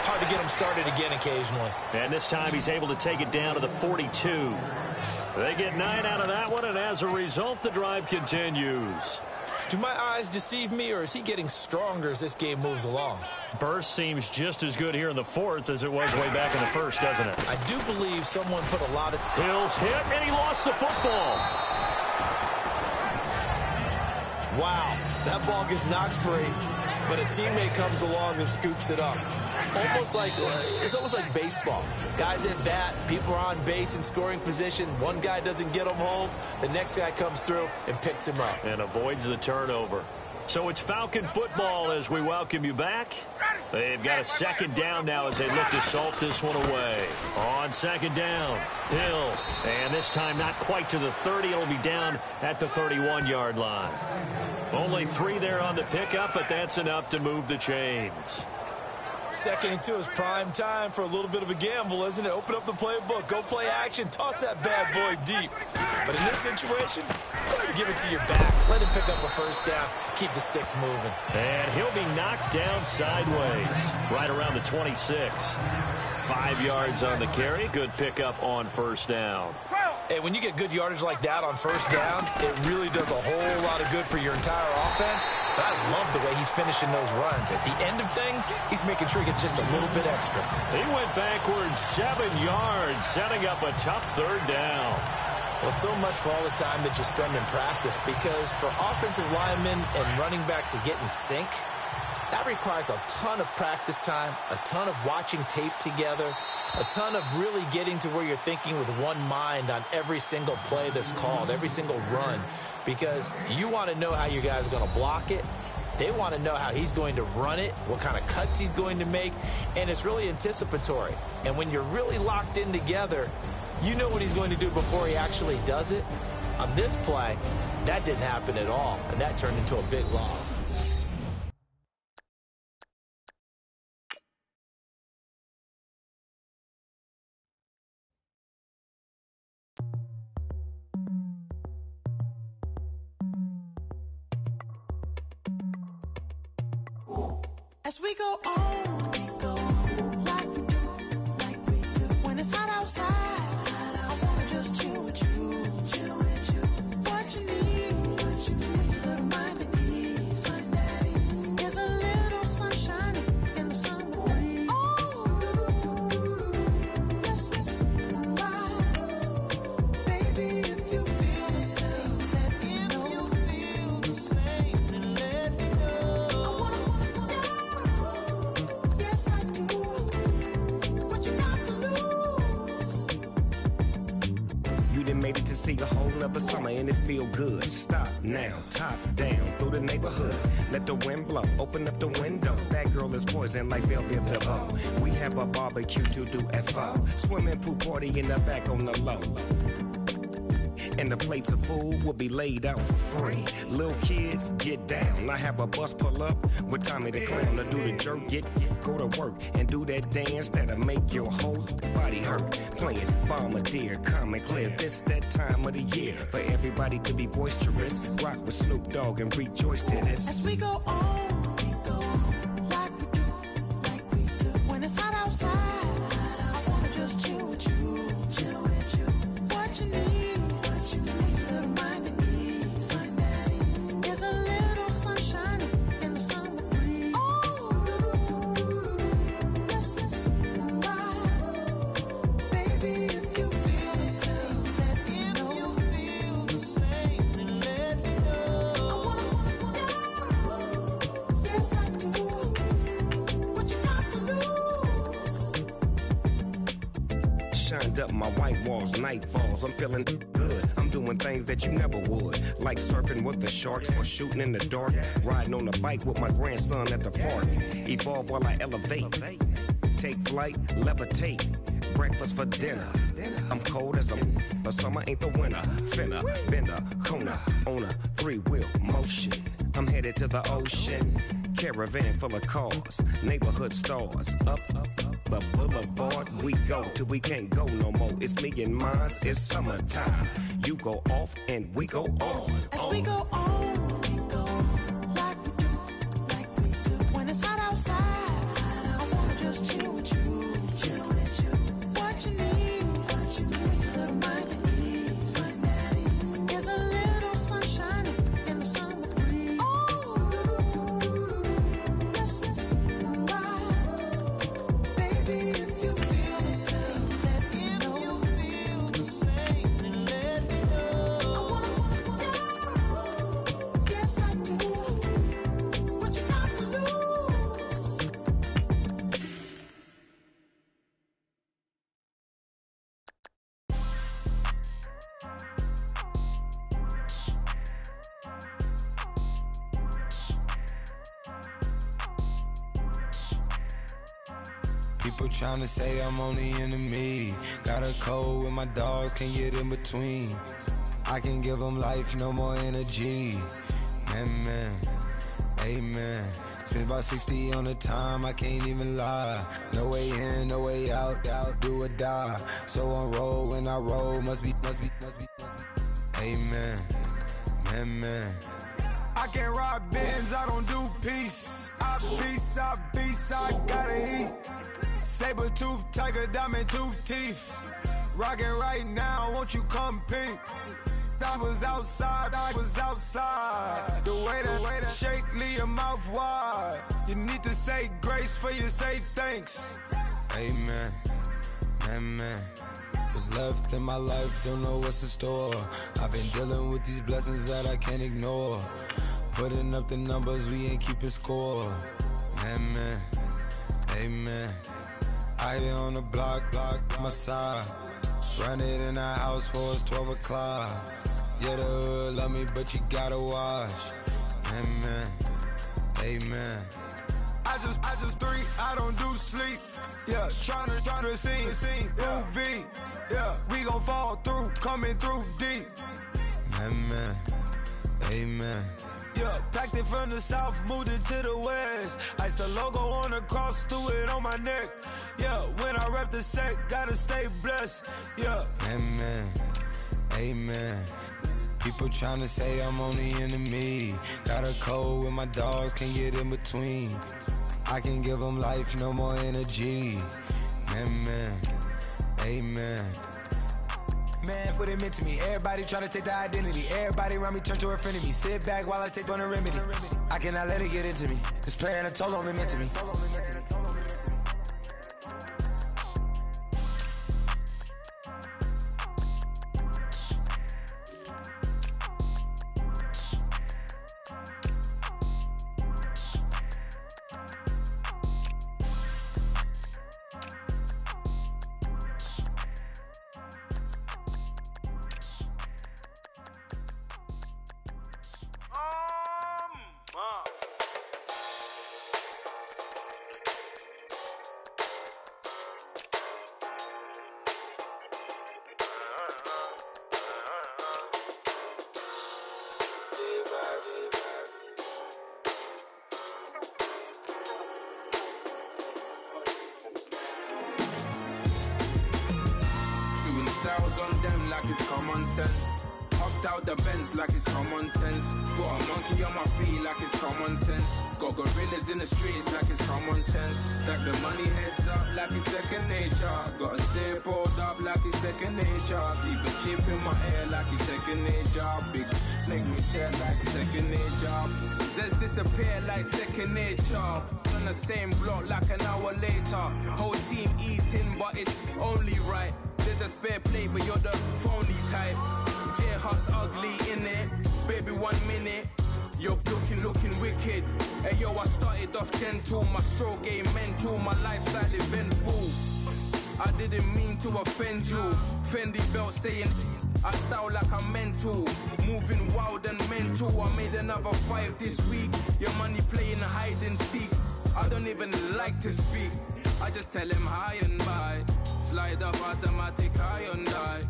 [SPEAKER 4] hard to get them started again occasionally.
[SPEAKER 3] And this time he's able to take it down to the 42. They get 9 out of that one, and as a result, the drive continues.
[SPEAKER 4] Do my eyes deceive me, or is he getting stronger as this game moves along?
[SPEAKER 3] Burst seems just as good here in the 4th as it was way back in the 1st, doesn't it?
[SPEAKER 4] I do believe someone put a lot of...
[SPEAKER 3] Hill's hit, and he lost the football.
[SPEAKER 4] Wow, that ball gets knocked free, but a teammate comes along and scoops it up. It's almost like baseball. Guys at bat, people are on base in scoring position. One guy doesn't get him home. The next guy comes through and picks him up.
[SPEAKER 3] And avoids the turnover. So it's Falcon football as we welcome you back. They've got a 2nd down now as they look to salt this one away. On 2nd down, Hill. And this time not quite to the 30. It'll be down at the 31-yard line. Only 3 there on the pickup, but that's enough to move the chains.
[SPEAKER 4] 2nd and 2 is prime time for a little bit of a gamble, isn't it? Open up the playbook, go play action, toss that bad boy deep. But in this situation, give it to your back. Let him pick up a first down. Keep the sticks moving.
[SPEAKER 3] And he'll be knocked down sideways right around the 26. 5 yards on the carry. Good pickup on first down.
[SPEAKER 4] Hey, when you get good yardage like that on first down, it really does a whole lot of good for your entire offense. But I love the way he's finishing those runs. At the end of things, he's making sure he gets just a little bit extra.
[SPEAKER 3] He went backwards 7 yards, setting up a tough 3rd down.
[SPEAKER 4] Well, so much for all the time that you spend in practice, because for offensive linemen and running backs to get in sync, that requires a ton of practice time, a ton of watching tape together, a ton of really getting to where you're thinking with one mind on every single play that's called, every single run, because you want to know how your guy's going to block it. They want to know how he's going to run it, what kind of cuts he's going to make, and it's really anticipatory. And when you're really locked in together, you know what he's going to do before he actually does it. On this play, that didn't happen at all, and that turned into a big loss.
[SPEAKER 8] As we go on, like we do. When it's hot outside, I wanna just chill with you. What you need, to make your little mind at ease. There's a little sunshine in the summer breeze. Let's ride. Baby, if you feel the same, let me know. If you feel the same, then let me know. I wanna go. Yes, I do. What you got to lose?
[SPEAKER 9] You done made it to see a whole nother summer and it feel good. Stop now, top down through the neighborhood. Let the wind blow, open up the window. That girl is poison like Belleville DeVoe. We have a barbecue to do at 4. Swimming pool party in the back on the low. And the plates of food will be laid out for free. Little kids, get down. I have a bus pull up with Tommy the Clown to do the jerk, go to work and do that dance that'll make your whole body hurt. Playing Bombardier, calm and clear. This that time of the year for everybody to be boisterous. Rock with Snoop Dogg and rejoice to this.
[SPEAKER 8] As we go on, like we do. When it's hot outside, I wanna just chill with you. What you need, to make your little mind at ease. There's a little sunshine in the summer breeze. Let's ride. Baby, if you feel the same, let me know. If you feel the same, then let me know. I wanna go. Yes, I do. What you got to lose?
[SPEAKER 9] Shined up my white walls, night falls. I'm feeling good. I'm doing things that you never would, like surfing with the sharks or shooting in the dark. Riding on a bike with my grandson at the park. Evolve while I elevate. Take flight, levitate. Breakfast for dinner. I'm cold as but summer ain't the winter. Finna, bender, Kona, on a 3-wheel motion. I'm headed to the ocean. Caravan full of cars, neighborhood stars. Up the boulevard we go till we can't go no more. It's me and mine, it's summertime. You go off and we go on.
[SPEAKER 8] As we go on, like we do. When it's hot outside, I wanna just chill with you. What you need, to make your little mind at ease. There's a little sunshine in the summer breeze. Let's ride. Baby, if you feel the same, let me know. If you feel the same, then let me know. I wanna go. Yes, I do. What you got to lose?
[SPEAKER 10] People tryna say I'm only enemy. Got a code with my dogs, can't get in between. I can give them life, no more energy. Man, amen. Spent about 60 on the time, I can't even lie. No way in, no way out, do or die. So on roll when I roll, must be. Amen, man. I can't ride Benz, I don't do peace. I beast, I gotta eat. Saber tooth, tiger, diamond tooth teeth. Rockin' right now, won't you come peep? I was outside. The way that shake, leave your mouth wide. You need to say grace for you say thanks. Amen, what's left in my life, don't know what's in store. I've been dealing with these blessings that I can't ignore. Putting up the numbers, we ain't keeping score. Amen. I be on the block, my side. Run it in the house for it's 12 o'clock. Yeah, the hood love me, but you gotta watch. Amen. I just three, I don't do sleep. Yeah, tryna see movie. Yeah, we gon' fall through, coming through deep. Amen. Yeah, packed it from the south, moved it to the west. Iced the logo on the cross, threw it on my neck. Yeah, when I rep the set, gotta stay blessed. Yeah. Amen. People tryna say I'm only enemy. Got a code with my dogs, can't get in between. I can give them life, no more energy. Amen, amen. Man, what it meant to me. Everybody trying to take the identity. Everybody around me turn to a friend of me. Sit back while I take on a remedy. I cannot let it get into me. This playing a toll on me, meant to me.
[SPEAKER 11] Styles on them like it's common sense. Hopped out the Benz like it's common sense. Put a monkey on my feet like it's common sense. Got gorillas in the streets like it's common sense. Stack the money heads up like it's second nature. Gotta stay pulled up like it's second nature. Keep a chip in my ear like it's second nature. Big make me stare like second nature. Says disappear like second nature. On the same block like an hour later. Whole team eating but it's only right. There's a spare plate, but you're the phony type. J-Hut's ugly, innit? Baby, 1 minute. You're looking wicked. Hey, yo, I started off gentle. My stroke game mental. My lifestyle eventful. I didn't mean to offend you. Fendi belt saying I style like I'm mental. Moving wild and mental. I made another 5 this week. Your money playing hide and seek. I don't even like to speak. I just tell him hi and bye. Slide off automatic, high on die.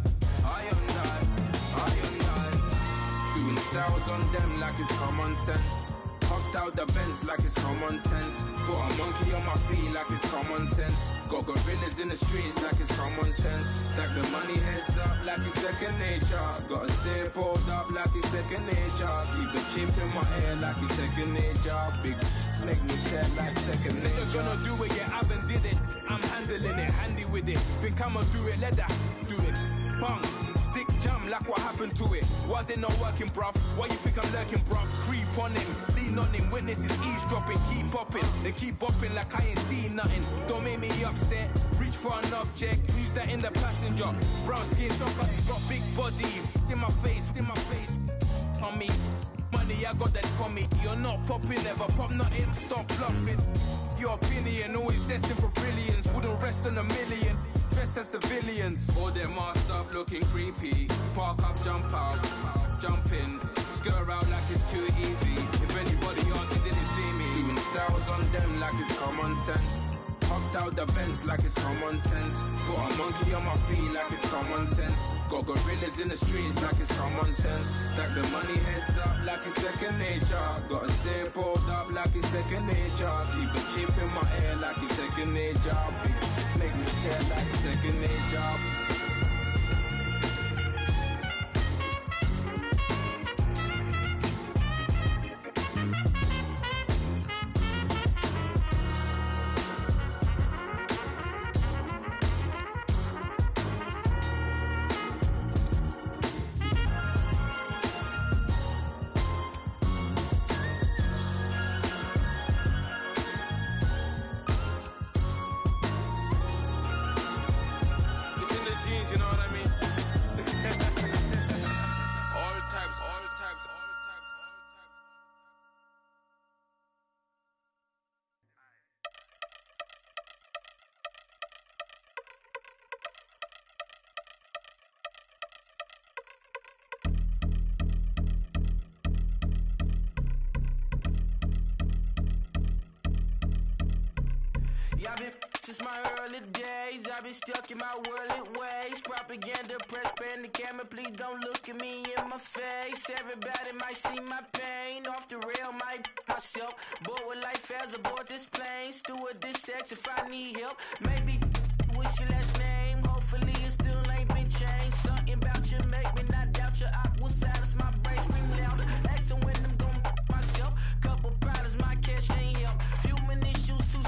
[SPEAKER 11] High on die, high on die. Doing styles on them like it's common sense. Hopped out the Benz like it's common sense. Put a monkey on my feet like it's common sense. Got gorillas in the streets like it's common sense. Stack the money heads up like it's second nature. Gotta stay pulled up like it's second nature. Keep the chip in my ear like it's second nature. Big make me share like second nature. You're gonna do it, yeah, I haven't did it. I'm handling it, handy with it. Think I'ma do it, let that do it. Bang, stick jam like what happened to it. Was it not working, bruv? Why you think I'm lurking, bruv? Creep on him, lean on him, witnesses eavesdropping. Keep popping, they keep bopping like I ain't seen nothing. Don't make me upset, reach for an object. Who's that in the passenger? Brown skin, got big body. In my face, on me. Money, I got that for me. You're not popping, never pop nothing, stop bluffing. Your opinion, always destined for brilliance. Wouldn't rest on a million, dressed as civilians. All them masked up looking creepy. Park up, jump out, jump in. Skirt out like it's too easy. If anybody else didn't see me. Doing styles on them like it's common sense. Hopped out the Benz like it's common sense. Put a monkey on my feet like it's common sense. Got gorillas in the streets like it's common sense. Stack the money heads up like it's second nature. Gotta stay pulled up like it's second nature. Keep a chip in my ear like it's second nature. Big make me stare like second nature.
[SPEAKER 12] I've been since my early days. I've been stuck in my worldly ways. Propaganda, press, pan the camera. Please don't look at me in my face. Everybody might see my pain. Off the rail, might myself. Bored with life as aboard this plane. Steward this sex if I need help. Maybe what's your last name? Hopefully it still ain't been changed. Something about you make me not doubt you. I will silence my brain, scream louder. Asking when I'm gon' myself. Couple problems, my cash ain't help. Human issues too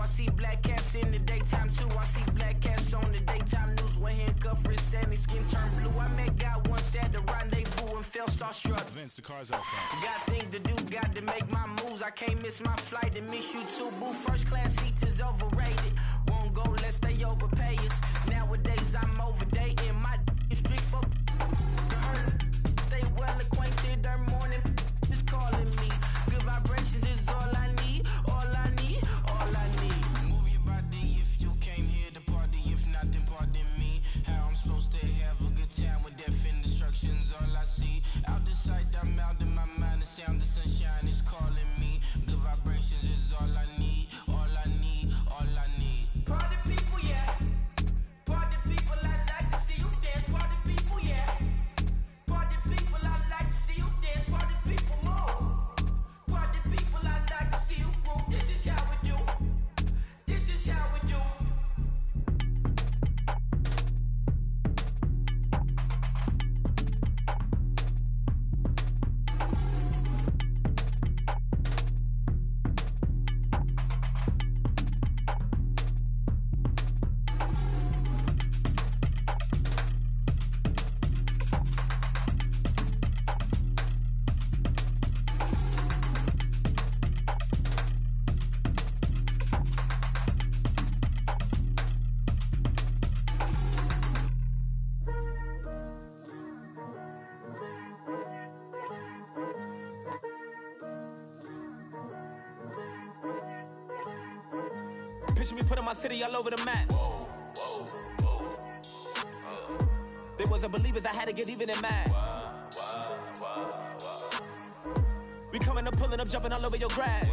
[SPEAKER 12] I see black cats in the daytime too. I see black cats on the daytime news. When handcuffed, wrist and his skin turned blue. I met God once at the rendezvous and felt starstruck.
[SPEAKER 1] Vince, the car's outside.
[SPEAKER 12] Got things to do, got to make my moves. I can't miss my flight to miss you too, boo. First class seats is overrated. Won't go, let's stay overpay us. Nowadays I'm overdating. My street for stay well acquainted. Their morning is calling me. Good vibrations is all I need. All I need, all I need. Move your body if you came here to party. If not, then pardon me. How I'm supposed to have a good time with death and destruction's all I see. Out the sight, I'm out in my mind. The sound of sunshine is calling me. Good vibrations is all I need. All I need, all I need. Party people, yeah. Party people, I like to see you dance. Party people, yeah. Party people, I like to see you dance. Party people, move. Party people, I like to see you groove. This is how we do. This is how we do. Picture me putting my city all over the map. They wasn't believers, I had to get even and mad. We coming up, pulling up, jumping all over your grass.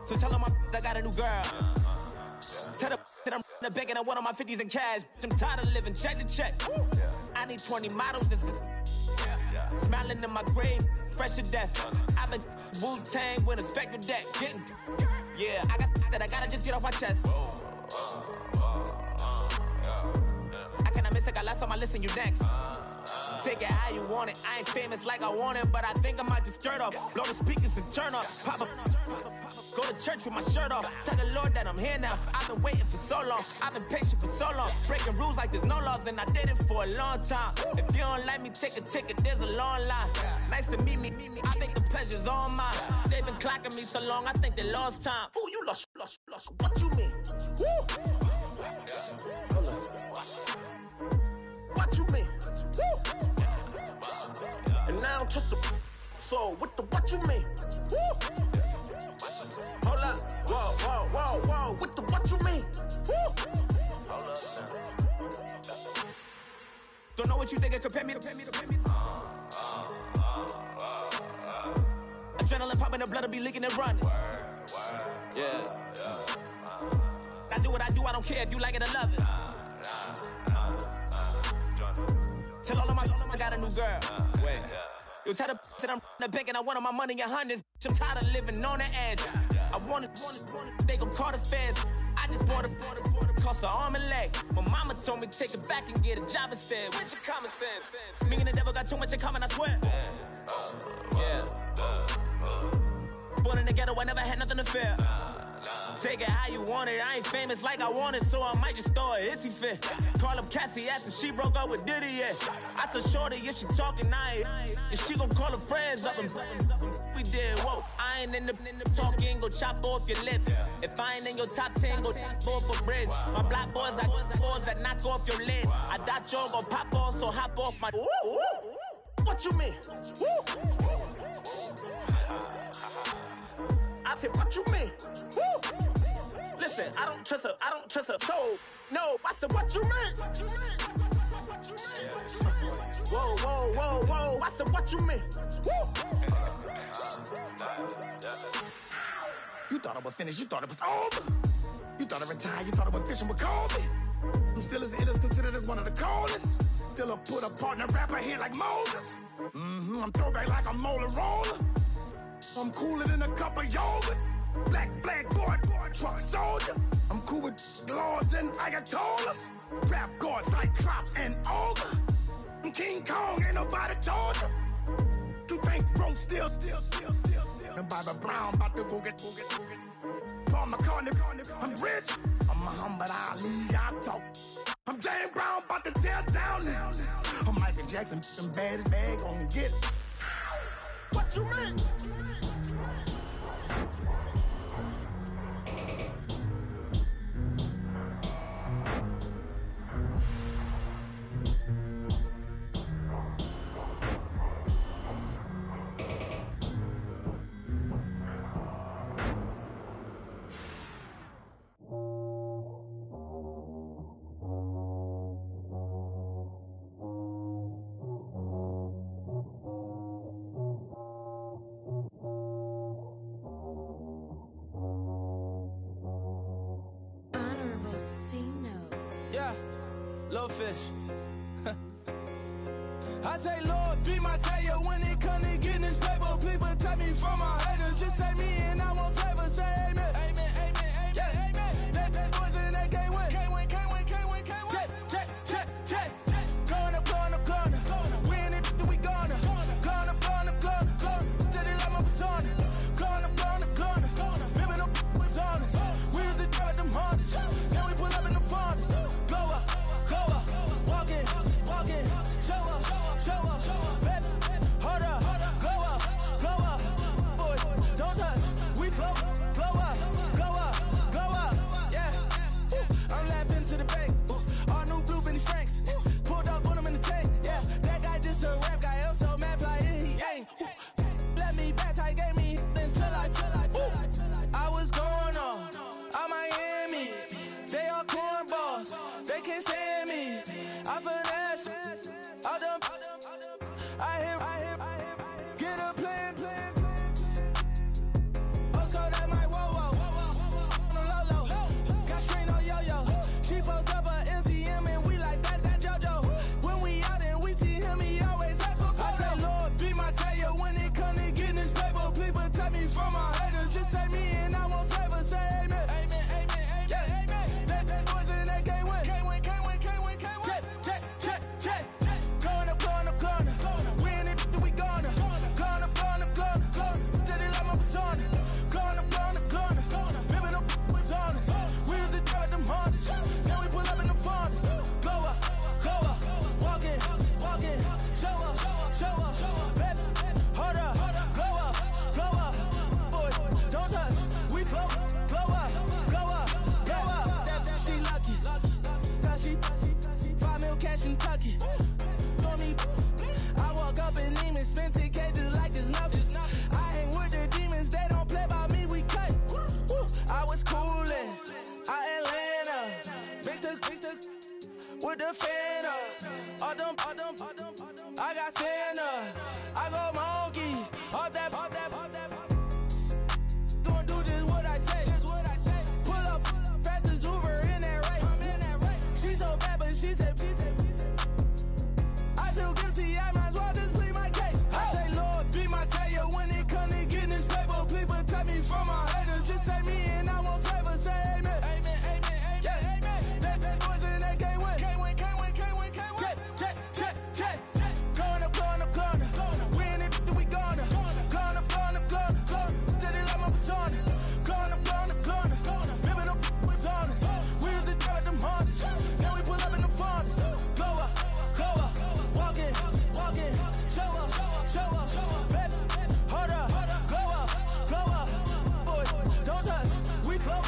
[SPEAKER 12] So tell them I got a new girl. Tell them that I'm in the bank and I want all my 50s in cash. I'm tired of living check to check. I need 20 models, this is smiling in my grave, fresh to death. I've been Wu-Tang with a spectral deck. Getting, yeah, I gotta just get off my chest. I cannot miss it, got last on my list and you next. Take it how you want it. I ain't famous like I want it, but I think I might just skirt off. Blow the speakers and turn up. Pop up. Go to church with my shirt off. Tell the Lord that I'm here now. I've been waiting for so long. I've been patient for so long. Breaking rules like there's no laws, and I did it for a long time. If you don't like me, take a ticket. There's a long line. Nice to meet me. I think the pleasure's all mine. They've been clocking me so long, I think they lost time. Ooh, you lost. What you mean? Woo! Hold on. What you mean? Woo! And now I don't trust the so what you mean? Woo! Hold up, whoa, what you mean? Woo! Hold up now. Don't know what you think, compare me. Adrenaline popping, the blood will be leaking and running. Yeah. I do what I do, I don't care if you like it or love it. Tell all of my I got a new girl. Wait. You tell the that I'm in the bank and I want all my money in hundreds. I'm tired of living on the edge. I want it, they gon' call the feds. I just bought a cost an arm and leg. My mama told me take it back and get a job instead. Where's your common sense? Me and the devil got too much in common, I swear. Yeah. Born in the ghetto, I never had nothing to fear. Take it how you want it. I ain't famous like I want it, so I might just throw a hissy fit. Call up Cassie after she broke up with Diddy, yeah. I told Shorty if she talking, if she gon' call her friends up and we did, whoa. I ain't in the talking, go chop off your lips. If I ain't in your top 10, go top 4 for bridge. My black boys, I got boys that knock off your lid. I thought y'all gon' pop off, so hop off my. What you mean? I said, what you mean? Woo! Listen, I don't trust her, so no. I said, what you mean? Whoa. I said, what you mean? Woo! You thought I was finished, you thought it was over. You thought I retired, you thought I went fishing with Kobe. I'm still as ill as considered as one of the coldest. Still a put a partner rapper here like Moses. I'm throwback like a molar roller. I'm cooler than a cup of yogurt. Black flag boy, truck soldier. I'm cool with laws and Ayatollahs. Rap gods like Cyclops and Ogre. I'm King Kong, ain't nobody told you. You think road still.
[SPEAKER 13] And Bobby Brown about to go get. Paul McCartney, I'm rich. I'm Muhammad Ali, I talk. I'm James Brown, about to tear down this. I'm Michael Jackson, them baddest bag gon' get it. What you mean?
[SPEAKER 12] Fish. I say, Lord, be my savior when it come to getting this paper. Please protect me from my haters. Just say me and I won't save us. Say amen. Amen, amen, amen. Yeah, amen. That boys and they can't win. Can't win, can't win, can't win, can't win. Check. Going up. Win it, we gonna. Going up. Did it like my persona. Going up. Remember them was honest. We was the drug them hardest. Now we pull up in the furnace. Go up. Walking, show up, baby, hold up, glow up, boy, don't touch, we flow up, yeah, I'm laughing to the bank, all new blue Benny Franks, pulled up on him in the tank, yeah, that guy just a rap guy, I'm so mad fly in, he ain't, let me back, I gave me until I was going on Miami, they all cornballs, they can't stand me, I finesse, all them, I hear, get a plan. Postcode at my whoa, low, got strain on yo-yo. She post up a MCM and we like that JoJo. When we out and we see him, he always ask for photo. I say, Lord, be my savior when it come to getting this paper. Please protect me from my haters. Just say me and I won't save us. Say amen. Amen. Yeah, that boys and they can't win. Can't win. Check. Going up. Win it, we gonna. Gonna. Did it like my persona. Going up. Remember them was honest. We was the drug them hardest. Now we pull up in the furnace. Go up. Walking. Show up. Baby, hold up. Glow up. Boy, don't touch. We flow up. She lucky. Cause she 5 mil cash in Tucky. I walk up in Neiman, spend 10K just like it's nothing. I hang with the demons, they don't play by me, we cut. I was coolin', Atlanta, mixed with the Fanta. All them, I got Santa, I go monkey, all that. Gonna do just what I say. Pull up, fast as Uber in that race. She so bad, but she said. I feel guilty, I might as well just plead my case. I say, Lord, be my savior when it come to getting this paper. Please protect me from my haters. Just say me and I won't save us. Say amen. Amen. Yeah, that boys and they can't win. Can't win. Check. Going up. Win it, we gonna. Gonna. Did it like my persona. Going up. Remember them was honest. We was the drug them hardest. Now we pull up in the furnace. Go up. Walking, show up, baby, hold up, glow up, boy, don't touch, we flow up.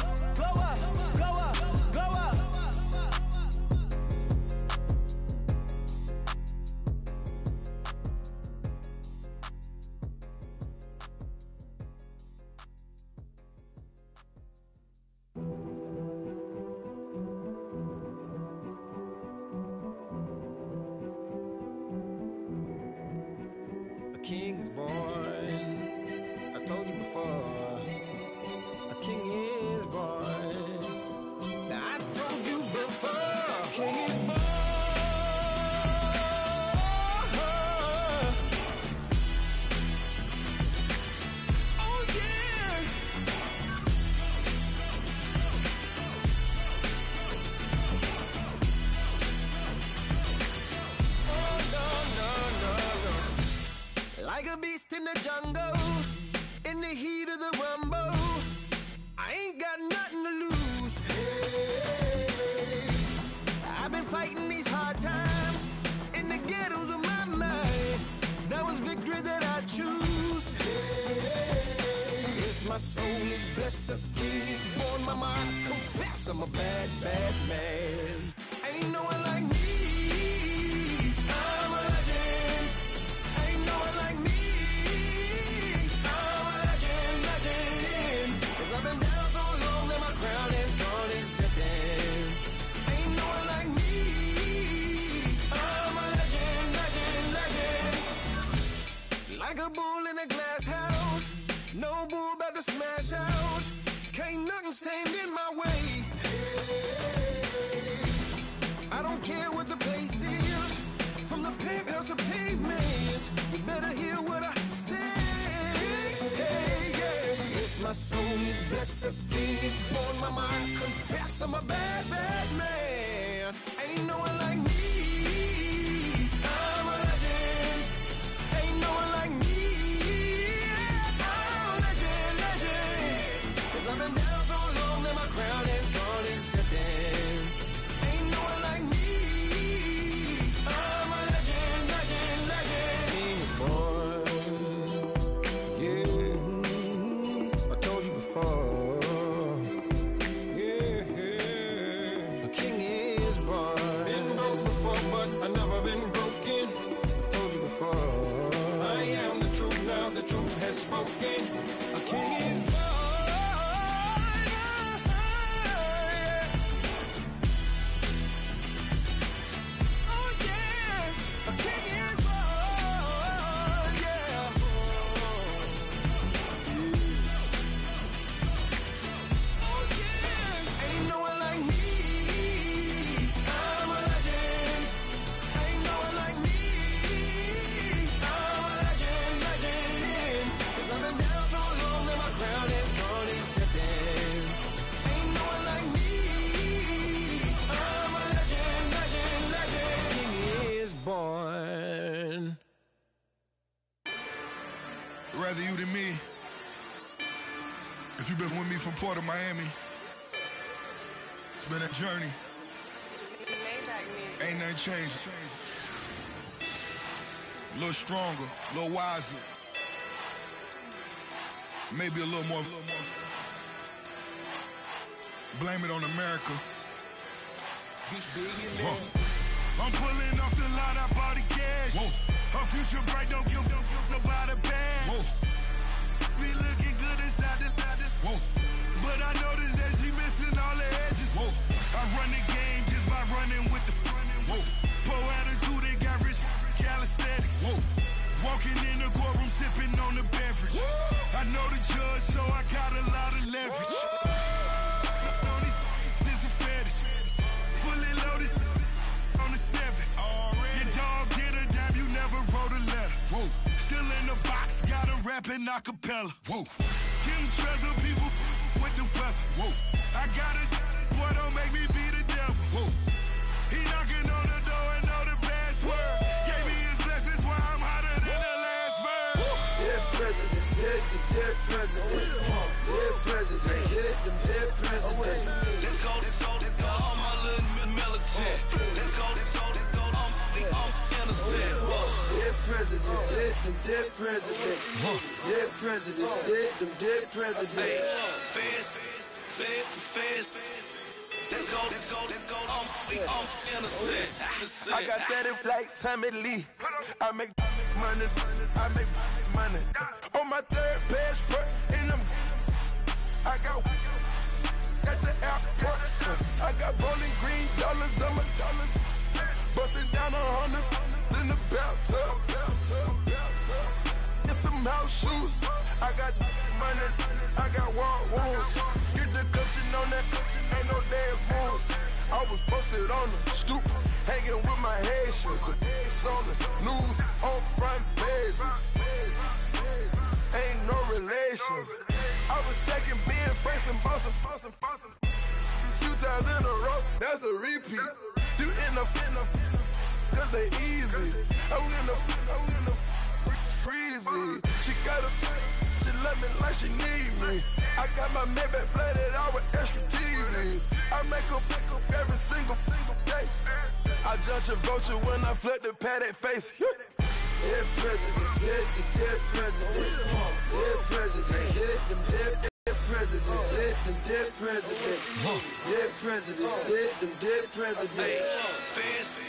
[SPEAKER 11] King is born. I told you before. A king is born. Now I told you before. King is born. Oh yeah. Oh no. Like a beast in the jungle, in
[SPEAKER 10] the heat of the rumble, I ain't got nothing to lose. Hey, I've been fighting these hard times in the ghettos of my mind. Now it's victory that I choose. Hey, yes, my soul is blessed, the king is born. Mama, I confess I'm a bad, bad man. Ain't no one like me. I'm a legend. Ain't no one like me. I'm a legend, legend. 'Cause I've been down so long that my crown and throne is destined. Ain't no one like me. I'm a legend, legend, legend. Like a bull in a glass house. No bull about to smash out. Can't nothing stand in my way. I don't care what the place is, from the penthouse to pavement. You better hear what I say. Hey, yeah. Yes, my soul is blessed, the king is born. Mama, I confess I'm a bad, bad man. Ain't no one like me. I'm a legend. Ain't no one like me. I'm a legend, legend. 'Cause I've been down so long that my crown and throne is destined. Ain't no one like me. I'm a legend, legend, legend. King is born. Yeah, I told you before. Yeah, a king is born. Been broke before, but I never been broken. I told you before. I am the truth now, the truth has spoken. A king is born.
[SPEAKER 1] Rather you than me. If you've been with me from Port of Miami, it's been a journey. Ain't nothing changed. A little stronger, a little wiser. Maybe a little more. Blame it on America. I'm pulling off the line, I bought the cash. Whoa. Her future bright, don't give nobody bad. Whoa. Be looking good inside the whoa. But I noticed that she missing all the edges. Whoa. I run the game just by running with the whoa. Poor attitude, they got rich calisthenics. Whoa. Walking in the courtroom, sipping on the beverage. Whoa. I know the judge, so I got a lot of leverage. This a fetish. Fully loaded on the 7. Your dog get a dime, you never wrote a letter. Whoa. Still in the box, got a rapping acapella. Whoa. Kim Treasure, people with the weather. Whoa. I got it, boy, don't make me be the devil. Whoa. He knocking on the door and know the password. Gave me his blessings while I'm hotter than the last verse.
[SPEAKER 10] Dead presidents, dead presidents. Dead presidents, dead presidents.
[SPEAKER 6] Let's go, all my little militant. Let's go, I'm innocent.
[SPEAKER 10] Dead presidents, dead presidents. Dead presidents, dead presidents.
[SPEAKER 6] Feds. Let's go, I'm innocent.
[SPEAKER 10] I got that if like Tommy Lee. I make money. On my third passport, and I got at the airport. I got bowling green dollars on my dollars. Busting down 100 in the bathtub. Get some house shoes. I got money. I got war wounds. Get the coaching on that. Ain't no dance moves. I was posted on the stoop, hanging with my Haitians. On the news, on front pages. Ain't no relations. I was stacking being Franks and Boston. 2 times in a row, that's a repeat. You end up, cause they easy. I'm in the freezy. She
[SPEAKER 13] love me like she need me. I got my Maybach flooded out with extra TVs. I make her pick up every single day. I judge a vulture when I flip the Paddock face.
[SPEAKER 14] Dead president, dead president, dead president, hit them dead president, hit them dead president, dead president, hit them dead president.
[SPEAKER 6] Fast.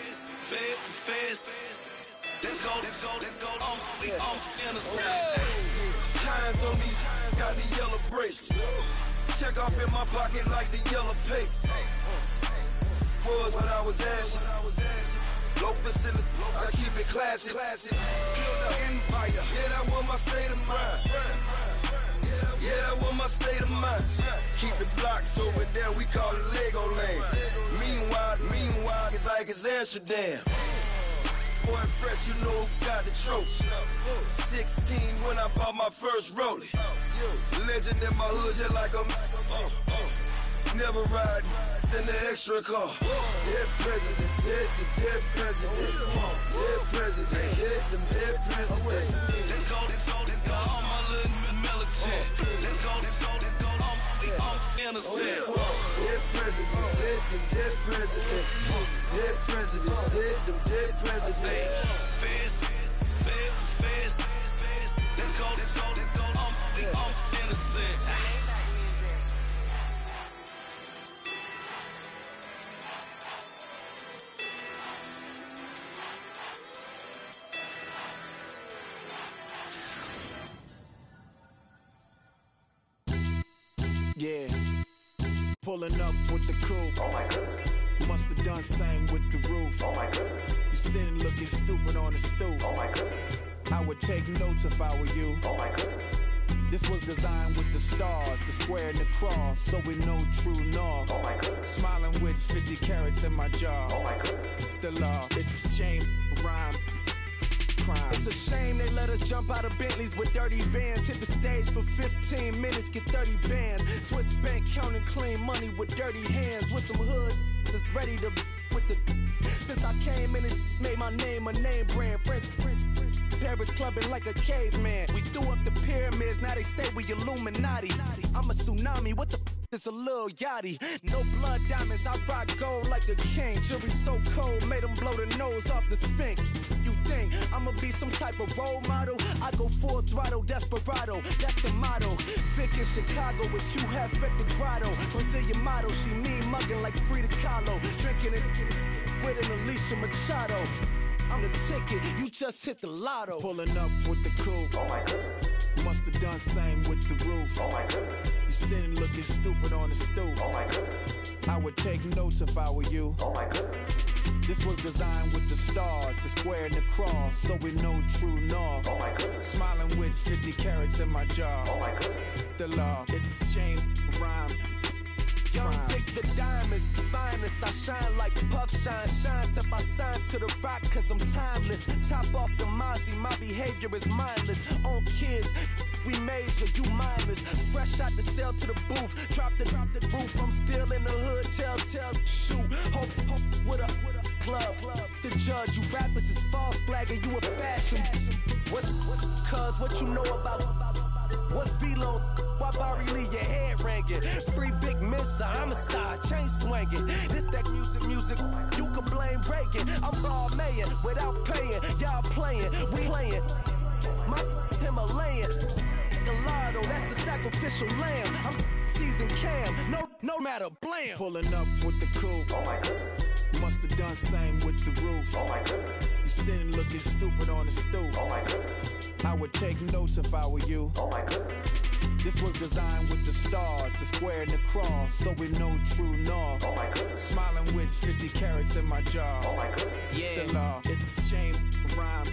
[SPEAKER 6] Let's go,
[SPEAKER 14] Hands on me, got the yellow brace. Check off in my pocket like the yellow paste. Was when I was asking. Low facility, I keep it classy. Build an empire, yeah, that was my state of mind. Yeah, that was my state of mind. Keep the blocks over there, we call it Lego land. Meanwhile, it's like it's Amsterdam. Boy fresh, you know who got the tropes. 16 when I bought my first rollie. Legend in my hood, just like a never ride in the extra car. Dead presidents, dead presidents, dead president, hit them dead presidents.
[SPEAKER 6] Let's go, all my little militant. Let's go, I'm innocent.
[SPEAKER 14] Dead presidents, hit them dead presidents, dead presidents, hit them dead presidents.
[SPEAKER 6] Fast. Let's go, I'm innocent.
[SPEAKER 15] Yeah, pulling up with the coupe.
[SPEAKER 16] Oh my goodness.
[SPEAKER 15] Must have done same with the roof.
[SPEAKER 16] Oh my goodness.
[SPEAKER 15] You sitting looking stupid on the stoop.
[SPEAKER 16] Oh my goodness.
[SPEAKER 15] I would take notes if I were you.
[SPEAKER 16] Oh my goodness.
[SPEAKER 15] This was designed with the stars, the square and the cross, so we know true north.
[SPEAKER 16] Oh my goodness.
[SPEAKER 15] Smiling with 50 carats in my jaw.
[SPEAKER 16] Oh my goodness.
[SPEAKER 15] The law, it's a shame, rhyme. Crime.
[SPEAKER 17] It's a shame they let us jump out of Bentleys with dirty vans. Hit the stage for 15 minutes, get 30 bands. Swiss bank counting clean money with dirty hands. With some hood that's ready to with the. Since I came in and made my name a name brand. French. Paris clubbing like a caveman. We threw up the pyramids, now they say we Illuminati. I'm a tsunami, what the is a little yachty. No blood diamonds, I rock gold like a king. Jury so cold, made them blow the nose off the Sphinx. You think I'ma be some type of role model? I go full throttle, desperado, that's the motto. Vic in Chicago is Hugh Hef at the grotto. Brazilian model, she mean mugging like Frida Kahlo. Drinking it with an Alicia Machado. I'm the ticket, you just hit the lotto.
[SPEAKER 15] Pulling up with the coupe.
[SPEAKER 16] Oh my goodness.
[SPEAKER 15] Must have done same with the roof.
[SPEAKER 16] Oh my goodness.
[SPEAKER 15] You sitting looking stupid on the stoop.
[SPEAKER 16] Oh my goodness.
[SPEAKER 15] I would take notes if I were you.
[SPEAKER 16] Oh my goodness.
[SPEAKER 15] This was designed with the stars, the square and the cross, so we know true north.
[SPEAKER 16] Oh my goodness.
[SPEAKER 15] Smiling with 50 carats in my jaw.
[SPEAKER 16] Oh my goodness.
[SPEAKER 15] The law, it's a shame, rhyme.
[SPEAKER 17] Young Vic the diamonds, finest. I shine like puff shine. Shines if I sign to the rock, cause I'm timeless. Top off the Mozzie, my behavior is mindless. On kids, we major, you mindless. Fresh out the cell to the booth. Drop the roof, I'm still in the hood. Tell, shoot. Hope with a club. The judge, you rappers is false flagging, you a fashion. What's cuz, what you know about? What's Velo? Why Barry Lee, your head ringing? Free Vic Mensa, I'm a star, chain swinging. This that music, you can blame Reagan. I'm ball mayin' without paying. Y'all playing, we playing. My Himalayan. The lotto, that's a sacrificial lamb. I'm seasoned cam, no matter, blam.
[SPEAKER 15] Pulling up with the coupe.
[SPEAKER 16] Oh my goodness.
[SPEAKER 15] Must have done same with the roof.
[SPEAKER 16] Oh my goodness.
[SPEAKER 15] You sitting looking stupid on the stoop.
[SPEAKER 16] Oh my goodness.
[SPEAKER 15] I would take notes if I were you.
[SPEAKER 16] Oh my goodness.
[SPEAKER 15] This was designed with the stars, the square and the cross, so we know true north.
[SPEAKER 16] Oh my goodness.
[SPEAKER 15] Smiling with 50 carats in my jaw.
[SPEAKER 16] Oh my goodness.
[SPEAKER 17] Yeah.
[SPEAKER 15] The law, it's a shame, rhyme,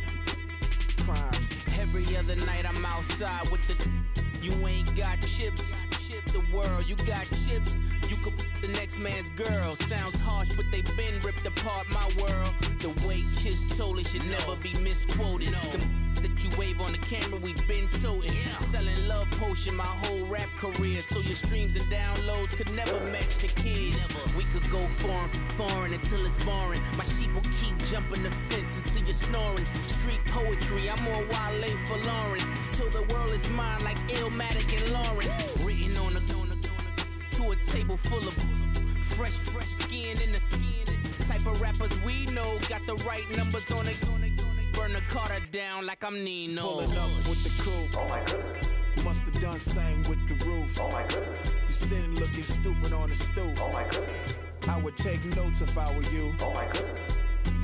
[SPEAKER 15] crime.
[SPEAKER 18] Every other night I'm outside with the. You ain't got chips. The world, you got chips. You could the next man's girl. Sounds harsh, but they been ripped apart my world. The way Kiss told it should never be misquoted. that you wave on the camera, we been toting. Selling love potion my whole rap career, so your streams and downloads could never match the kids. We could go foreign until it's boring. My sheep will keep jumping the fence until you're snoring. Street poetry, I'm more Wale for Lauren. Till the world is mine like Illmatic and Lauren. Written on to a table full of fresh skin in the type of rappers we know. Got the right numbers on it. Burn the Carter down like I'm Nino.
[SPEAKER 15] Pulling up with the coupe. Oh my goodness. Must have done same with the roof. Oh my goodness. You sitting looking stupid on the stoop. Oh my goodness. I would take notes if I were you. Oh my goodness.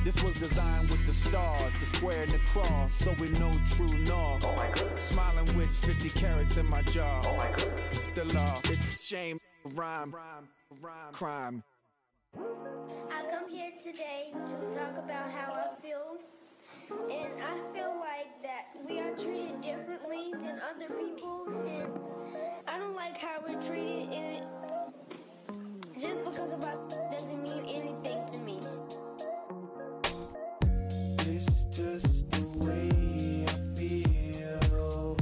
[SPEAKER 15] This was designed with the stars, the square and the cross, so we know true north. Oh my goodness. Smiling with 50 carats in my jaw. Oh my goodness. The law, it's a shame, rhyme, crime.
[SPEAKER 16] I come here today to talk about how I feel. And I feel like that we are treated differently than other people, and I don't like how we're treated, and just because of us doesn't mean anything to me.
[SPEAKER 10] It's just the way I feel.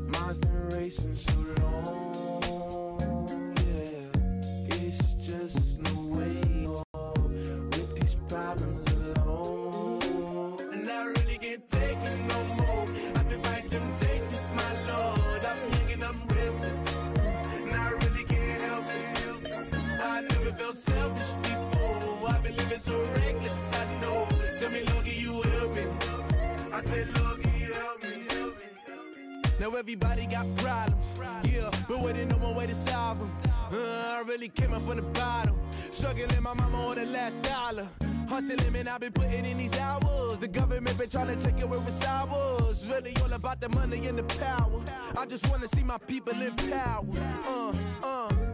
[SPEAKER 10] Mine's been racing so long, yeah. It's just the way with these problems alone. And I really can't take it no more. I've been fighting temptations, my lord. I'm young and I'm restless, and I really can't help it. I never felt selfish before. I've been living so reckless, I know. Tell me, Lord, can you help me? I said, Lord, can you help me? Now everybody got problems, yeah, but waiting no one way to solve them. I really came up from the bottom, struggling my mama on the last dollar. Hustling, man, I've been putting in these hours. The government been trying to take away what's ours. Really all about the money and the power. I just wanna see my people in power.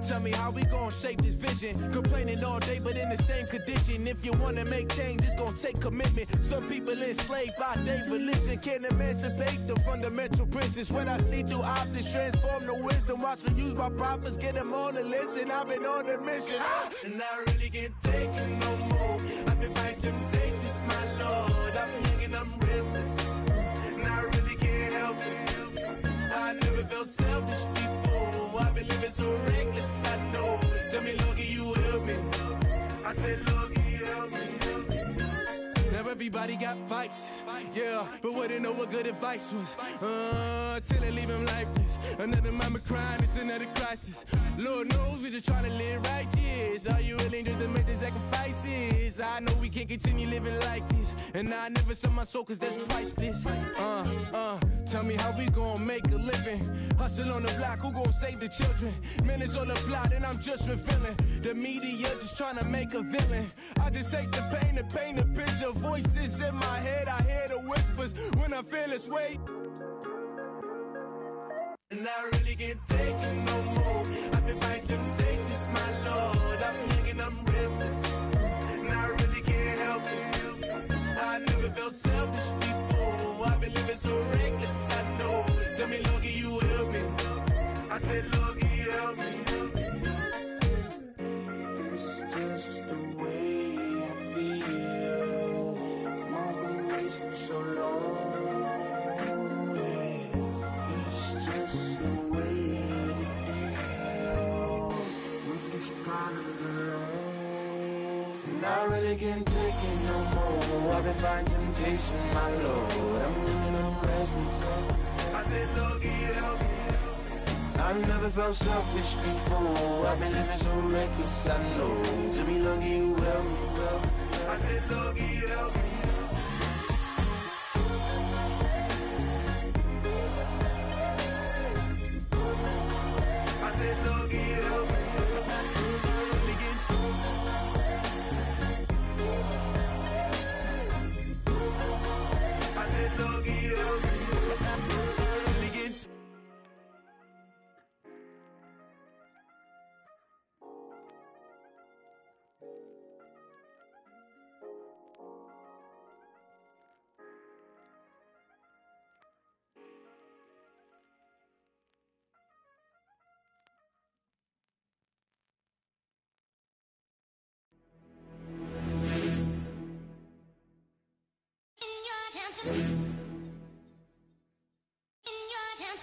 [SPEAKER 10] Tell me how we gon' shape this vision. Complaining all day, but in the same condition. If you wanna make change, it's gon' take commitment. Some people enslaved by their religion can't emancipate the fundamental principles. What I see through optics transform the wisdom. Watch me use my prophets, get them on the list, and I've been on a mission. And I really can't take it no more. I've been fighting temptations, my lord. I'm young and I'm restless, and I really can't help it. I never felt selfish before. I've been living so reckless, I know. Tell me, Lord, can you help me? I said, Lord, can you help me? Now everybody got fights, yeah, but wouldn't know what good advice was. Till they leave him lifeless. Another mama crying, it's another crisis. Lord knows we just trying to live righteous. Are you willing just to make the sacrifices? I know we can't continue living like this, and I never sell my soul cause that's priceless. Tell me how we gon' make a living. Hustle on the block, who gon' save the children? Man, it's all a plot and I'm just revealing. The media just trying to make a villain. I just take the pain and paint a picture. Voices in my head, I hear the whispers when I feel this way. And I really can't take it no more. I've been fighting temptations, my lord. I'm young and I'm restless, and I really can't help it. I never felt selfish before. I've been living so reckless, I know. Tell me, Lord, can you help me? I said, Lord, can you help me? It's just the way I feel. Mine's been racing so long. I really can't take it no more. I've been fighting temptations, my lord. I'm living on restless. I said, Lord, can you help me? I've never felt selfish before. I've been living so reckless, I know. To be lucky you help me, well. I said, Lord, can you help me? I said, Lord, can you help me?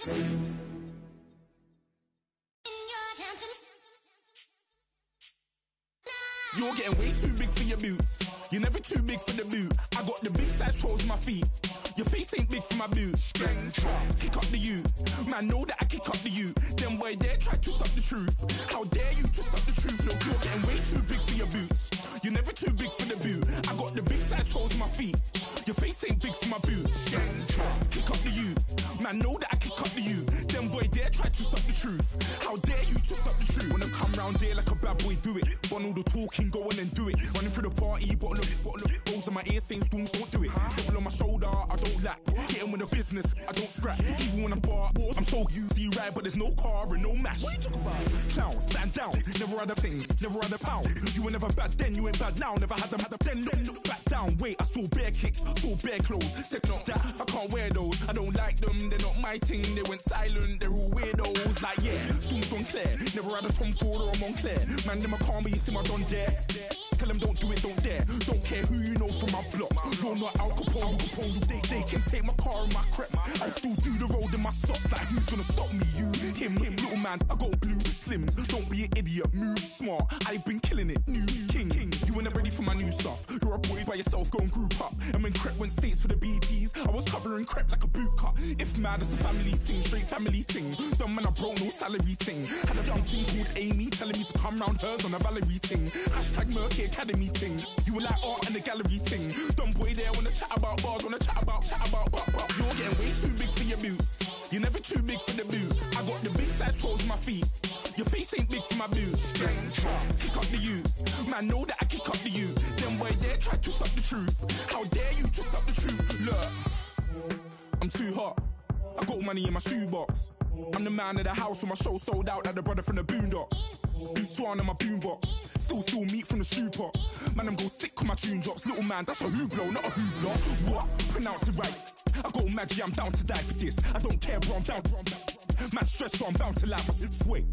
[SPEAKER 19] You're getting way too big for your boots. You're never too big for the boot. I got the big size toes on my feet. Your face ain't big for my boots. Kick up the you. Man, know that I kick up the you. Them boy dare try to suck the truth. How dare you to suck the truth? Look, you're getting way too big for your boots. You're never too big for the boot. I got the big size toes on my feet. Your face ain't big for my boots. Kick up the you. Man, know that I kick up the you. Them boy dare try to suck the truth. How dare you to suck the truth? Wanna come round there like a bad boy, do it. Want all the talking, go on and do it. Running through the party, bottle of balls on my ear saying storms, don't do it. Double on my shoulder, I don't lack. Getting with the business, I don't scrap. Even when I'm bar, I'm so easy right, but there's no car and no mash. What you talk about? Clown, stand down. Never had a thing, never had a pound. You were never bad then, you ain't bad now. Never had them, then look back down. Wait, I saw bare kicks, saw bare clothes. Said not that, I can't wear those. I don't like them, they're not my thing. They went silent, they're all weirdos. Like yeah, Storm's gone clear. Never had a Tom Ford or a Montclair. Man, them a call me, you see my done there. Tell them don't do it, don't dare. Don't care who you know from my block. You're not Al Capone, they can take my car and my creps. I still do the road in my socks. Like who's gonna stop me? You, him, little man. I got blue slims. Don't be an idiot, move smart. I've been killing it, new king. You ain't ready for my new stuff. You're a boy by yourself, go and group up. And when Crep went states for the BTs, I was covering Crep like a boot cut. If mad, it's a family thing, straight family thing. Dumb man, I broke no salary thing. Had a young thing called Amy telling me to come round hers on a Valerie thing. Hashtag Murky Academy thing. You were like art and the gallery thing. Dumb boy there wanna chat about bars, wanna chat about. You're getting way too big for your boots. You're never too big for the boot. I got the big size toes on my feet. Your face ain't big for my boots. Kick up the you. Man, know that I kick up the you. Them boy there try to suck the truth. How dare you to suck the truth? Look, I'm too hot. I got money in my shoebox. I'm the man of the house when my show sold out like the brother from the Boondocks. Beat Swan in my boombox. Still meat from the stew pot. Man, I'm go sick when my tune drops. Little man, that's a hooplo, not a hoopla. What? Pronounce it right. I got magic, I'm down to die for this. I don't care, bro, I'm down. Man stressed, so I'm bound to like my slips. Wait,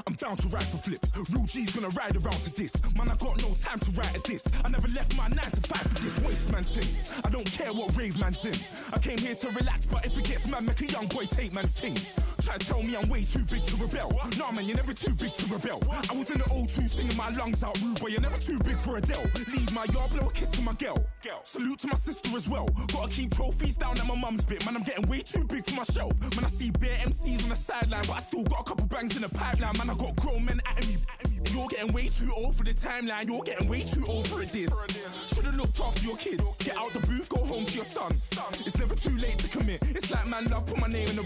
[SPEAKER 19] I'm bound to ride for flips. Real G's gonna ride around to this. Man, I got no time to write at this. I never left my 9 to 5 for this waste man thing. I don't care what rave man's in. I came here to relax, but if it gets mad, make a young boy take man's things. Try to tell me I'm way too big to rebel. Nah, man, you're never too big to rebel. I was in the O2 singing my lungs out rude, but you're never too big for Adele. Leave my yard, blow a kiss to my girl. Salute to my sister as well. Gotta keep trophies down at my mum's bit. Man, I'm getting way too big for my shelf. Man, I see bare MCs on the sideline, but I still got a couple bangs in the pipeline. Man, I got grown men at me. You're getting way too old for the timeline. You're getting way too old for a diss. Should've looked after your kids. Get out the booth, go home to your son. It's never too late to commit. It's like man love, put my name in a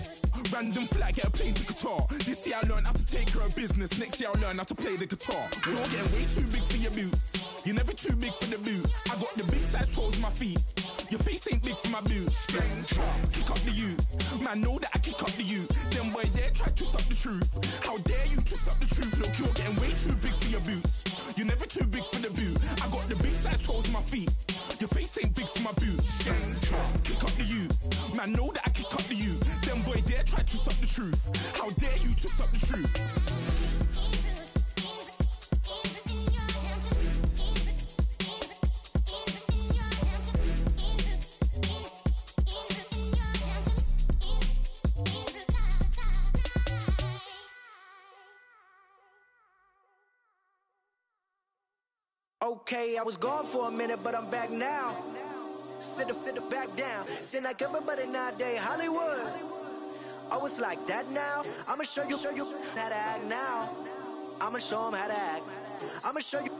[SPEAKER 19] random flat, get a plane to Qatar. This year I learned how to take care of business. Next year I'll learn how to play the guitar. You're getting way too big for your boots. You're never too big for the boot. I got the big size toes on my feet. Your face ain't big for my boots. Kick up the you. Man, know that I kick up the you. Them boy there try to suck the truth. How dare you to suck the truth? Look, you're getting way too big for your boots. You're never too big for the boot. I got the big size toes on my feet. Your face ain't big for my boots. Kick up the you. Man, know that I kick up the you. Them boy there try to suck the truth. How dare you to suck the truth?
[SPEAKER 17] Okay, I was gone for a minute, but I'm back now. Sit back down. Then like everybody nowadays, Hollywood. Oh, it's like that now. I'ma show you how to act now. I'ma show them how to act. I'ma show you.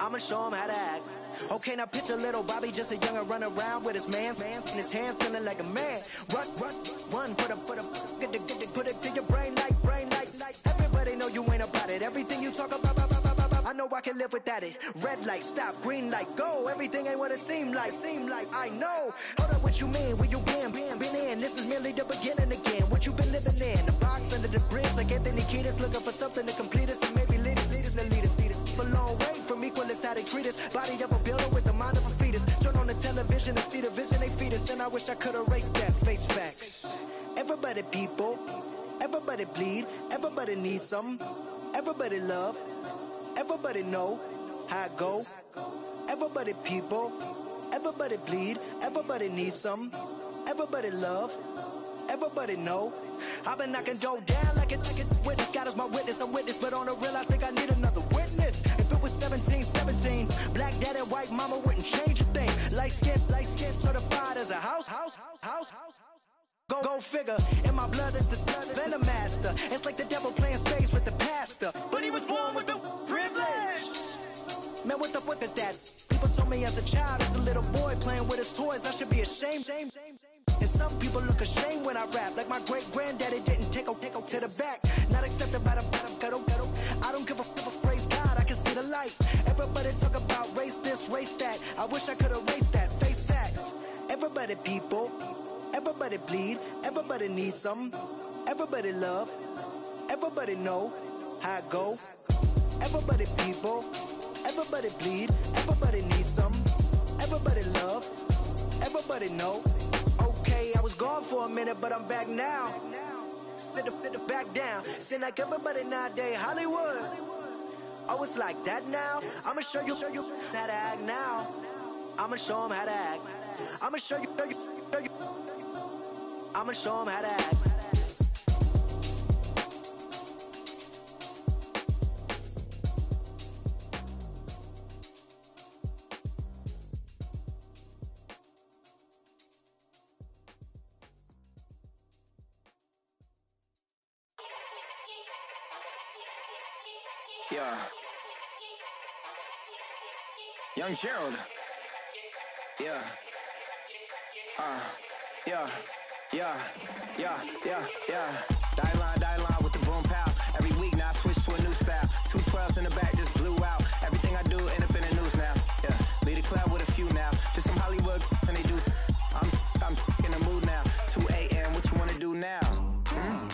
[SPEAKER 17] I'ma show them how to act. Okay, now picture little Bobby, just a youngin' run around with his mans in his hand, feeling like a man. Run for the put it to your brain like. Everybody know you ain't about it. Everything you talk about. I know I can live without it. Red light, stop, green light, go. Everything ain't what it seem like. I know. Hold up, what you mean? Where you been in? This is merely the beginning again. What you been living in? The box under the bridge, like Anthony Kiedis, looking for something to complete us and maybe lead us. For long way from equal is how they treat us. Body of a builder with the mind of a fetus. Turn on the television and see the vision they feed us. And I wish I could erase that face facts. Everybody people, everybody bleed, everybody needs something, everybody love. Everybody know how it go. Everybody people, everybody bleed, everybody needs some. Everybody love, Everybody know I've been knocking dough down like it witness. God is my witness, I'm witness, but on the real I think I need another witness. If it was 17, black daddy, white mama wouldn't change a thing. Light skin, certified as a house. Go figure, in my blood is the venom master. It's like the devil playing space with the pastor, but he was born with the privilege. Man, what the fuck is that? People told me as a child, as a little boy playing with his toys, I should be ashamed. And some people look ashamed when I rap, like my great-granddaddy didn't take a to the back. Not accepted by the ghetto. I don't give a fuck, praise God, I can see the light. Everybody talk about race this, race that. I wish I could erase that, face facts. Everybody people, everybody bleed, everybody needs something. Everybody love, everybody know how it go. Everybody people, everybody bleed, everybody needs something. Everybody love, everybody know. Okay, I was gone for a minute, but I'm back now. Sit back down. Seem like everybody nowadays, Hollywood. Oh, it's like that now? I'ma show you how to act now. I'ma show them how to act. I'ma show you. I'ma show them how to act.
[SPEAKER 20] Yeah. Young Gerald. Yeah. Die line with the boom pow. Every week now I switch to a new style. 212s in the back just blew out. Everything I do end up in the news now. Yeah. Lead a club with a few now. Just some Hollywood and they do. I'm in the mood now. 2 a.m. What you wanna do now?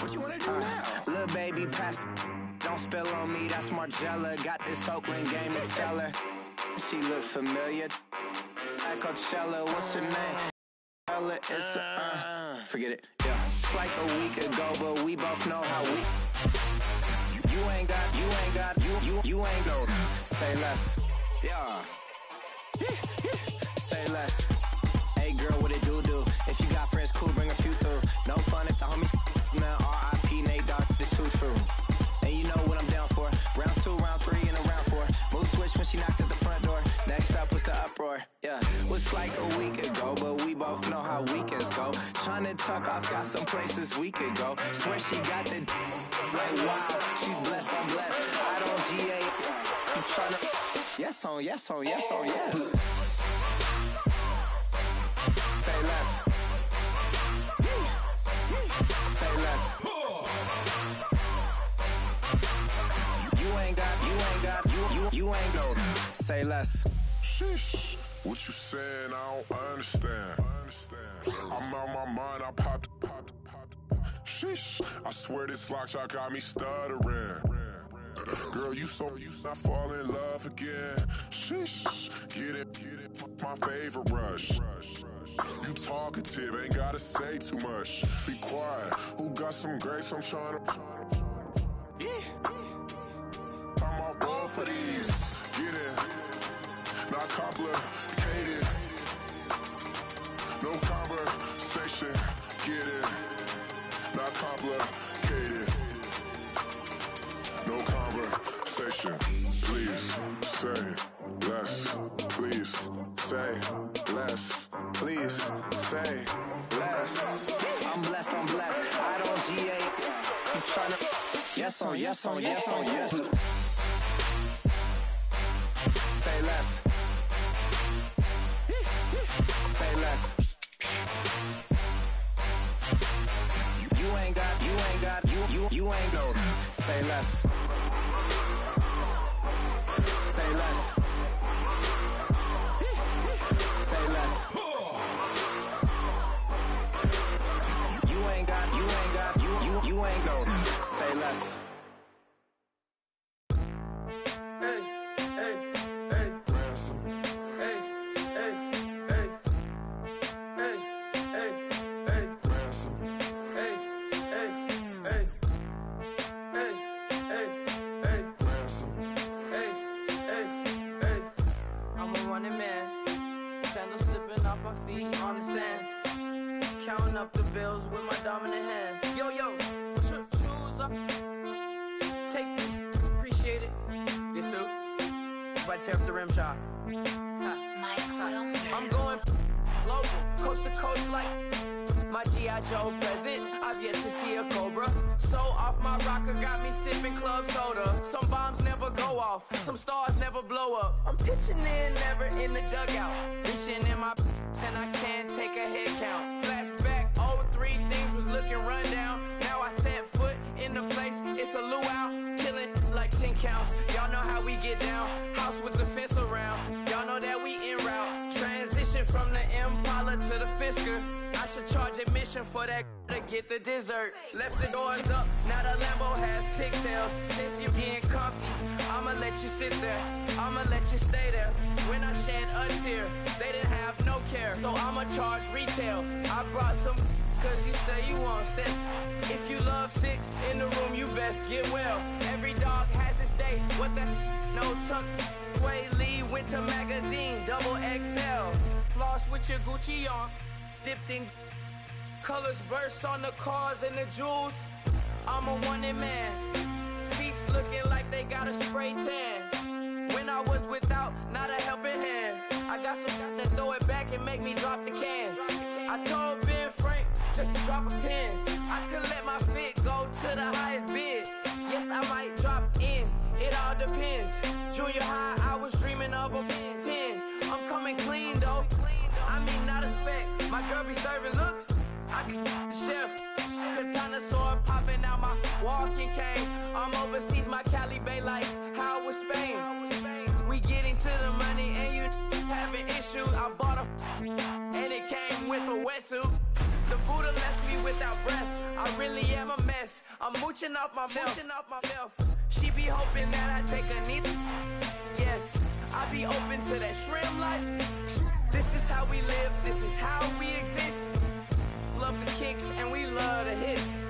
[SPEAKER 20] What you wanna do now? Little baby pass. Don't spill on me, that's Margella. Got this Oakland game to tell her. She look familiar. At Coachella, what's her name? It's forget it. Yeah. It's like a week ago, but we both know how we. You ain't got. You ain't go. Say less. Yeah. Say less. Hey girl, what it do? If you got friends, cool, bring a few through. No fun if the homies. Man, R.I.P. Nate Dogg, this too true. And you know what I'm down for. Round 2, round 3, and a round 4. Mood switch when she knocked at the front door. Next up was the uproar. Yeah, was like a week ago, but we both know how weekends go. Tryna tuck off, got some places we could go. Swear she got the like wow, she's blessed, I'm blessed. I don't GA. You tryna yes on yes. Say less. Say less. You ain't go. Say less.
[SPEAKER 21] Sheesh. What you saying? I don't understand. I'm out my mind. I popped. Sheesh. I swear this lock shot got me stuttering. Girl, you I fall in love again. Sheesh. Get it. My favorite rush. You talkative, ain't gotta say too much. Be quiet. Who got some grapes? I'm trying to. I'm all born for these. Get it. Not complicated. No conversation. Get it. Not complicated. No conversation. Please say less. Please say less. Please say less.
[SPEAKER 20] I'm blessed. I don't GA. You tryna yes on yes. Say less. Say less. You ain't got. You ain't go. Say less. Say less. Say less. You ain't got. You ain't go. Say less.
[SPEAKER 12] Counting up the bills with my dominant hand. Yo, choose up. Take this, appreciate it. This too. If I tear up the rim shot. I'm going global, coast to coast like my G.I. Joe present. I've yet to see a Cobra. So off my rocker got me sipping club soda. Some bombs never go off, some stars never blow up. I'm pitching in, never in the dugout. Reaching in my and I can't take a head count. Flashback, 03, things was looking run down. Now I set foot in the place, it's a luau. Killing like 10 counts, y'all know how we get down. House with the fence around, y'all know that we en route. Transition from the Impala to the Fisker. I should charge admission for that to get the dessert. Left the doors up, now the Lambo has pigtails. Since you getting comfy, I'ma let you sit there, I'ma let you stay there. When I shed a tear, they didn't have no care, so I'ma charge retail. I brought some cause you say you want set. If you love sick in the room, you best get well. Every dog has its day, what the no tuck. Sway Lee, Winter Magazine, double XL. Floss with your Gucci on, dipped in colors burst on the cars and the jewels. I'm a wanted man, seats looking like they got a spray tan. When I was without, not a helping hand. I got some guys that throw it back and make me drop the cans. I told Ben Frank just to drop a pin. I could let my fit go to the highest bid. Yes, I might drop in, it all depends. Junior high, I was dreaming of a 10. I'm coming clean though, I mean not a spec. My girl be serving looks, I can the chef. Katana sword popping out my walking cane. I'm overseas, my Cali Bay like how was Spain. We getting to the money and you having issues. I bought a and it came with a wetsuit. The Buddha left me without breath. I really am a mess. I'm mooching off myself. She be hoping that I take a knee. Yes, I be open to that shrimp life. This is how we live. This is how we exist. Love the kicks and we love the hits.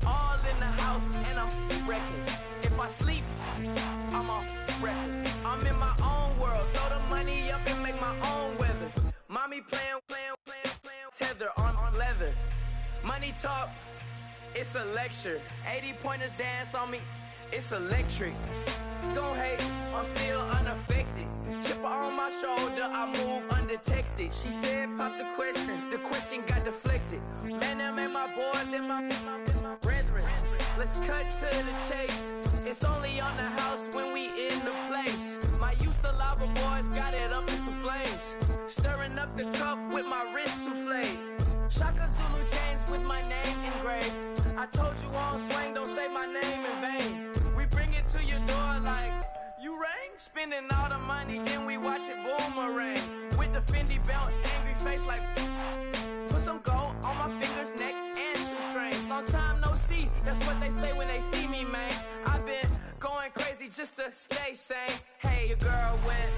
[SPEAKER 12] All in the house and I'm wrecking. If I sleep, I'm off record. I'm in my own world. Throw the money up and make my own weather. Mommy playing tether on leather. Money talk, it's a lecture. 80 pointers dance on me, it's electric. Don't hate, I'm still unaffected. Chipper on my shoulder, I move undetected. She said pop the question got deflected. Man, that made my boy, then my brethren. Let's cut to the chase. It's only on the house when we in the place. My used to lava boys got it up in some flames. Stirring up the cup with my wrist souffle. Shaka Zulu chains with my name engraved. I told you on swing, don't say my name in vain. We bring it to your door like, you rang? Spending all the money, then we watch it boomerang. With the Fendi belt, angry face like, put some gold on my fingers, neck, and shoestrings. Long time no see, that's what they say when they see me, man. I've been going crazy just to stay sane. Hey, your girl went